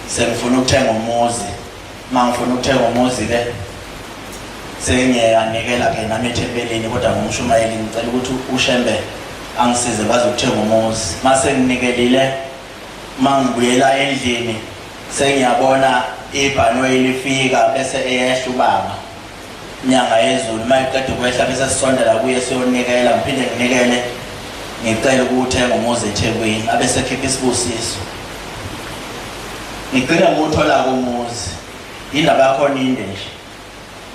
sengifuna ukuthenga umuzi mangifuna ukuthenga umuzi ke sengiyanikela ke nami eThempelini kodwa ngumshumayeli ngicela ukuthi uShembe angisize bazokuthenga umuzi mase nginikelile mangibuyela endlini sengiyabona ibhanwe lifika bese eyehla ubaba Senyangayezulu mayiqeda ukwehla bese sisondela kuye siyonikela ngiphinde nginikele ngicela ukuthenga umuzi eThekwini abese khipha isibusiso ngicela ngothola umuzi indaba yakho inde nje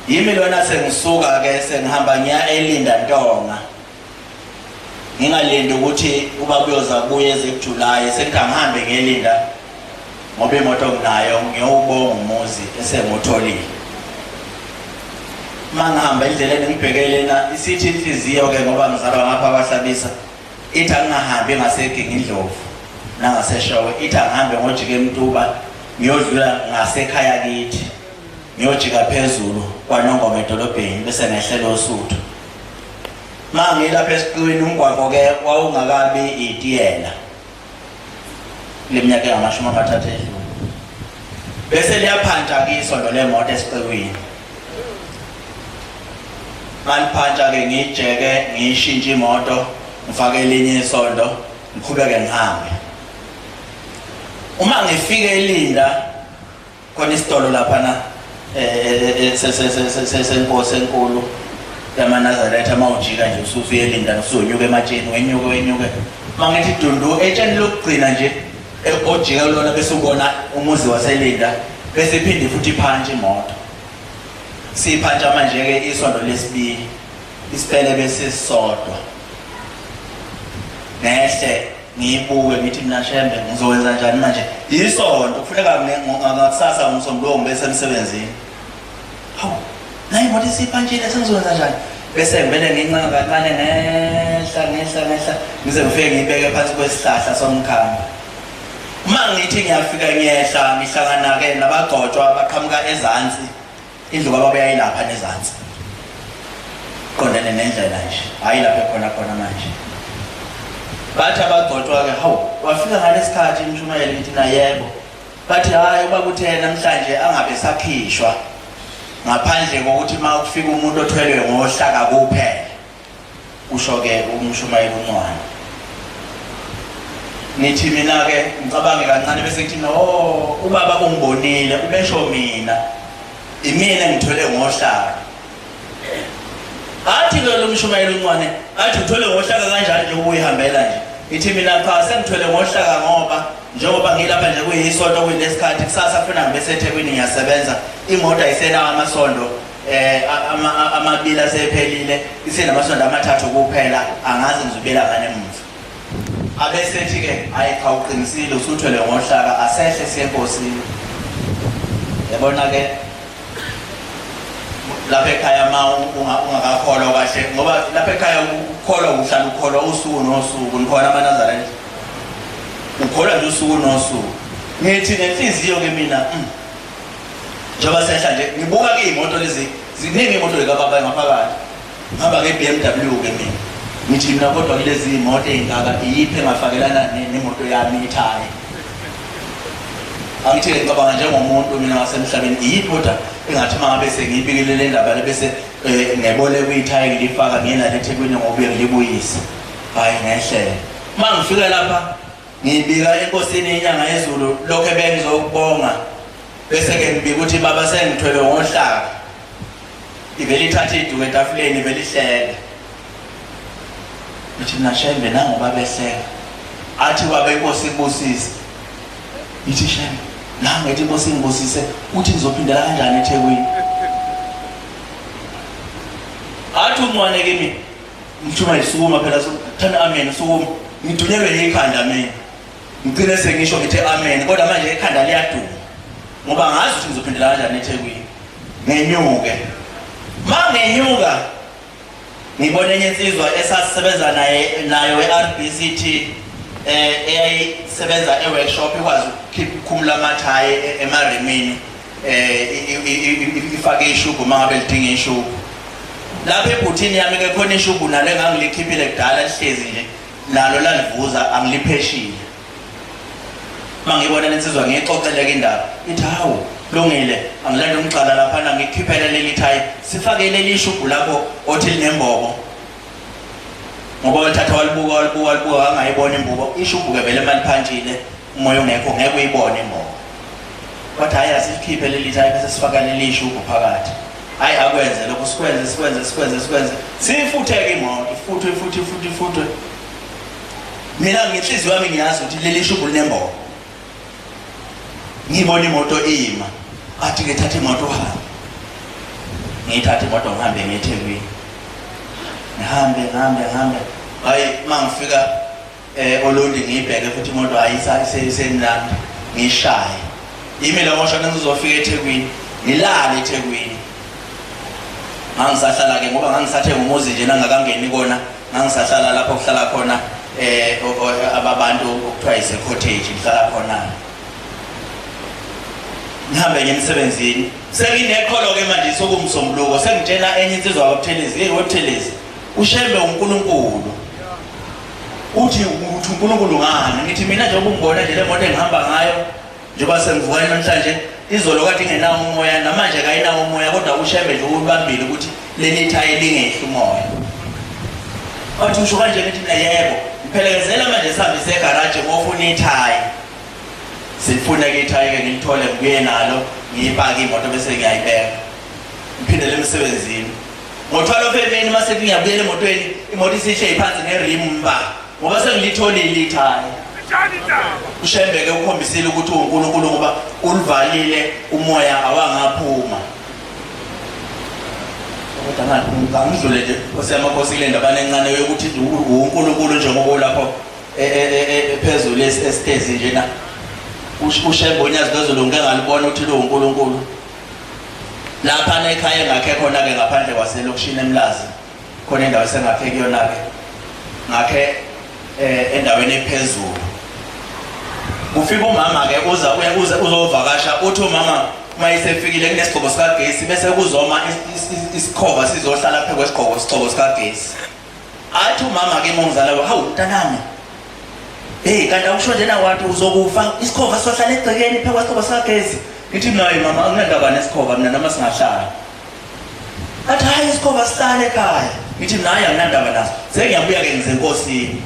yimi lona sengisuka ke sengihamba ngiya eLinda Ntonga ngingalindi ukuthi uba kuyoza kuye eJuly sengihambe ngeLinda ngoba imoto nginayo ngiyobonga umuzi esengotholile mangihamba indleleni ngibhekelena isithi inhliziyo ke ngoba ngizalwa ngapha abahlabisa ithi angihambe ngaseGingi Indlovu nangaseshowe ithi angihambe ngojike eMtuba ngiyodlula ngasekhaya kithi ngiyojika phezulu kwaNongoma edolobheni bese ngehlela oSuthu mangilapha esiqiwini umgwaqo ke wawungakabi itiyela leminyaka engamashumi amathathu edlule bese liyaphanta kisondo lemoto esiqiwini maliphanta ke ngijeke ngiyishintshe imoto ngifake elinye isondo ngiqhubeke ngihambe uma ngifike eLinda khona isitolo laphana senkosi enkulu yamanazaretha mawujika nje usuyelinda usonyuka ematsheni wenyuke mangithi dundu etsheni lokugcina nje ojika lona bese ubona umuzi waselinda bese iphinde futhi iphanje imoto siphanja manje ke isondo lesibili isipele bese sisodwa nehle ngiyibuke ngithi mina Shembe ngizowenza njani manje isonto kufuneka ngakusasa ngomsombuluko bese emsebenzini hawu nayi imoto isiphanjile sengizowenza njani bese ngivele nginqanga kancane ngehla ngize ngifike ngibeke phansi kwesihlahla somkhamba uma ngithi ngiyafika ngiyehla ngihlangana ke nabagcotshwa baqhamuka ezansi indlu ababayilapha nezansi qondene nendlela nje hayi lapha khona manje bathi abagcotshwa ke hawu wafika ngalesikhathi umshumayeli ngithi na yebo bathi hayi uba kuthena namhlanje angabe sakhishwa ngaphandle kokuthi uma kufika umuntu othwelwe ngohlaka kuphela usho ke umshumayeli uncwane nithi mina ke ngicabange kancane bese ngithi no ubaba ungibonile ubesho mina imina ngithwele ngohlaka athi lo mshumayeli uncwane athi uthwele ngohlaka kanjani nje ukuyihambela nje ithi mina cha sengithwele ngohlaka ngoba njengoba ngilapha nje kuyisonto kulesikhathi kusasa kufuna ngibe seThekwini ngiyasebenza imoto ayisenawo amasondo amabili asephelile isenamasondo amathathu kuphela angazi ngizobela ngane emuva abesethi ke hayi cha uqinisile usuthwele ngohlaka asehle siyenkosini yabona ke lapha ekhaya ma ungakakholwa kahle ngoba lapha ekhaya ukholwa uhlala ukholwa usuku nosuku nikhona amanazareti ukholwa nje usuku nosuku ngithi nenhliziyo ke mina njengoba sehla nje ngibuka ke imoto lezi ziningi imoto lekababa ngaphakathi ngihamba ke BMW ke mina ngithi mina kodwa kulezi imoto ezingaka iyiphi engafakelana nemoto yami ithayi angithi ngicabanga njengomuntu mina wasemhlabeni iyiphi kodwa engathi mangabe sengiyibikile le ndaba bese ngebole kuyithayi ngilifaka ngiyena leThekwini ngobuye ngilibuyise hayi ngehlela mangifika lapha ngibika enkosini Senyangayezulu lokho bengizokubonga bese ke ngibika ukuthi baba sengithwele ngohlaka ivele ithatha iduku etafuleni ivele ihlele uthi mina Shembe nangu baba ehleka athi baba inkosi ibusise ithi Shembe nami ethi inkosi ngibusise uthi ngizophindela kanjani eThekwini athi uncwane kimi ngithuma isukuma phela thana amen sukuma ngidulelwe ikhanda mina ngicine sengisho ngithi amen kodwa manje ikhanda liyaduma ngoba ngazi ukuthi ngizophindela kanjani eThekwini ngenyuke mangenyuka ngibona enye insizwa esasisebenza nayo eRBCT eyayisebenza eworkshop ikwazi ukukhumula amathayi emaremini ifake ishubu mangabe lidinga ishubu lapha ebhuthini yami ke khona ishubu nalo engangilikhipile kudala lihlezi nje nalo lalivuza angilipheshile mangibona lensizwa ngiyixoxeleke indaba ithi hawo lungile angilanda umxala lapha ngikhiphele leli thayi sifake leli ishubu lapho othi linembobo ngoba uthatha walibuka angayibona imbubo ishubu ke vele maliphanjile umoya ungekho ngeke uyibone imbobo bathi hayi asikhiphe leli thayi bese sifaka leli ishubu phakathi hayi akwenze lokho sikwenze sifutheke imoto ifuthwe mina ngenhliziyo yami ngiyazi ukuthi leli ishubu linembobo ngibona imoto ima athi ke thatha imoto hamba ngithatha imoto ngihambe ngeThekwini ngihambe hayi mangifika Olondi ngibheke futhi imoto ayisenami ngishaye yimi la mosha ngizofika eThekwini ngilale eThekwini ngangisahlala ke ngoba ngangisathe umuzi nje nangakangeni kona ngangisahlala lapho kuhlala khona ababantu okuthiwa ise-cottage ngihlala khona ngihambe ngemsebenzini senginekholo ke manje sokumsombuluko sengitshela enye insizwa kaButhelezi weButhelezi uShembe uNkulunkulu uthi uNkulunkulu ngani ngithi mina nje ukungibona nje le moto engihamba ngayo njengoba sengivuka namhlanje izolo kade ingenawo umoya namanje kayinawo umoya kodwa uShembe nje ubambile ukuthi leli thayi lingehli umoya athi usho kanje ngithi mina yebo ngiphelekezela manje sihambe egarage ngofuna ithayi sifuneke ithayike ngilithole ngibuye nalo ngiyipaka imoto bese ngiyayibeka ngiphindele emsebenzini ngothwala ofemeni mase ngiyabuyela emotweni imoto isishe iphansi ngerim mba ngoba sengilitholile ithaya ushembeke ukhombisile ukuthi uNkulunkulu ngoba ulivalile umoya awangaphuma kodwa ngangidlule nje osemakhosi kule ndaba encane yokuthi uNkulunkulu njengoba ulapho phezulu esitezi nje na ushembe uNyazigezulu ngalibona ukuthi lo uNkulunkulu lapha ekhaya ngakhe khona ke ngaphandle kwaselokishini eMlazi khona indawo esengakhe kuyona ke ngakhe endaweni ephezulu ufika umama ke uzovakasha uthi umama mayisefikile kunesigqoko sikagesi bese kuzoma isikhova sizohlala phe kwesigqoko sikagesi athi umama ke mongizala hawu mntanami kanti awusho njena wathi uzokufa isikhova sizohlala egcekeni phe kwesigqoko sikagesi ngithi nayi mama anginandaba nesikhova mina noma singahlala athi hayi isikhova sihlala ekhaya ngithi nayi anginandaba naso sengiyabuya ke ngize enkosini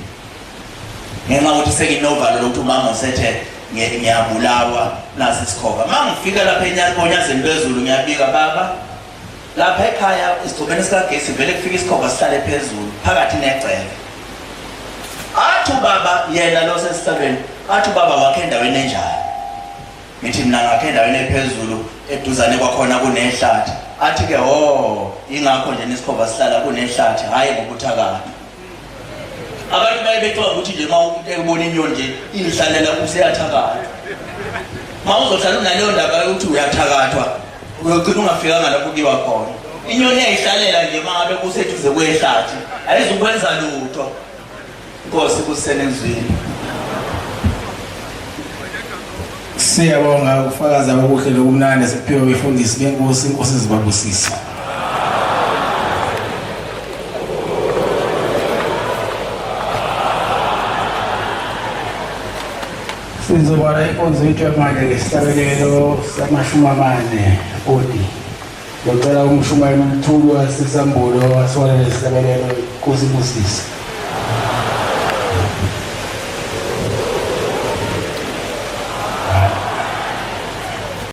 ngenxa ukuthi sekinovalo lokuthi umama usethe ngiyabulawa nasi isikhova mangifika lapha enyazeni phezulu ngiyabika baba lapha ekhaya isigcobeni sikagesi vele kufika isikhova sihlale phezulu phakathi negceke athi baba yena lo sesisabeni athi baba wakhe endaweni enjani ngithi mina ngakhe endaweni ephezulu eduzane kwakhona kunehlathi athi ke ingakho nje nesikhova sihlala kunehlathi hayi ngokuthakala abantu bayebethiwa ukuthi nje mawubona inyoni nje ihlalela useyathakala mawuzohlala unaleyo ndaba yokuthi uyathakathwa uyogcina ungafikanga lapho kuyiwa khona inyoni iyayihlalela nje mangabe kusethuze kwehlathi ayizukwenza lutho Nkosi kusenenzweni siyabonga ukufakaza okuhle lokumnandi siphiwe befundisi benkosi inkosi zibabusisa sizobona inkonzo yethu yamanje ngesihlabelelo samashumi 40 ngicela umshumayeli uMthulu wasisambulo wasona lesihlabelelo inkosi ibusisa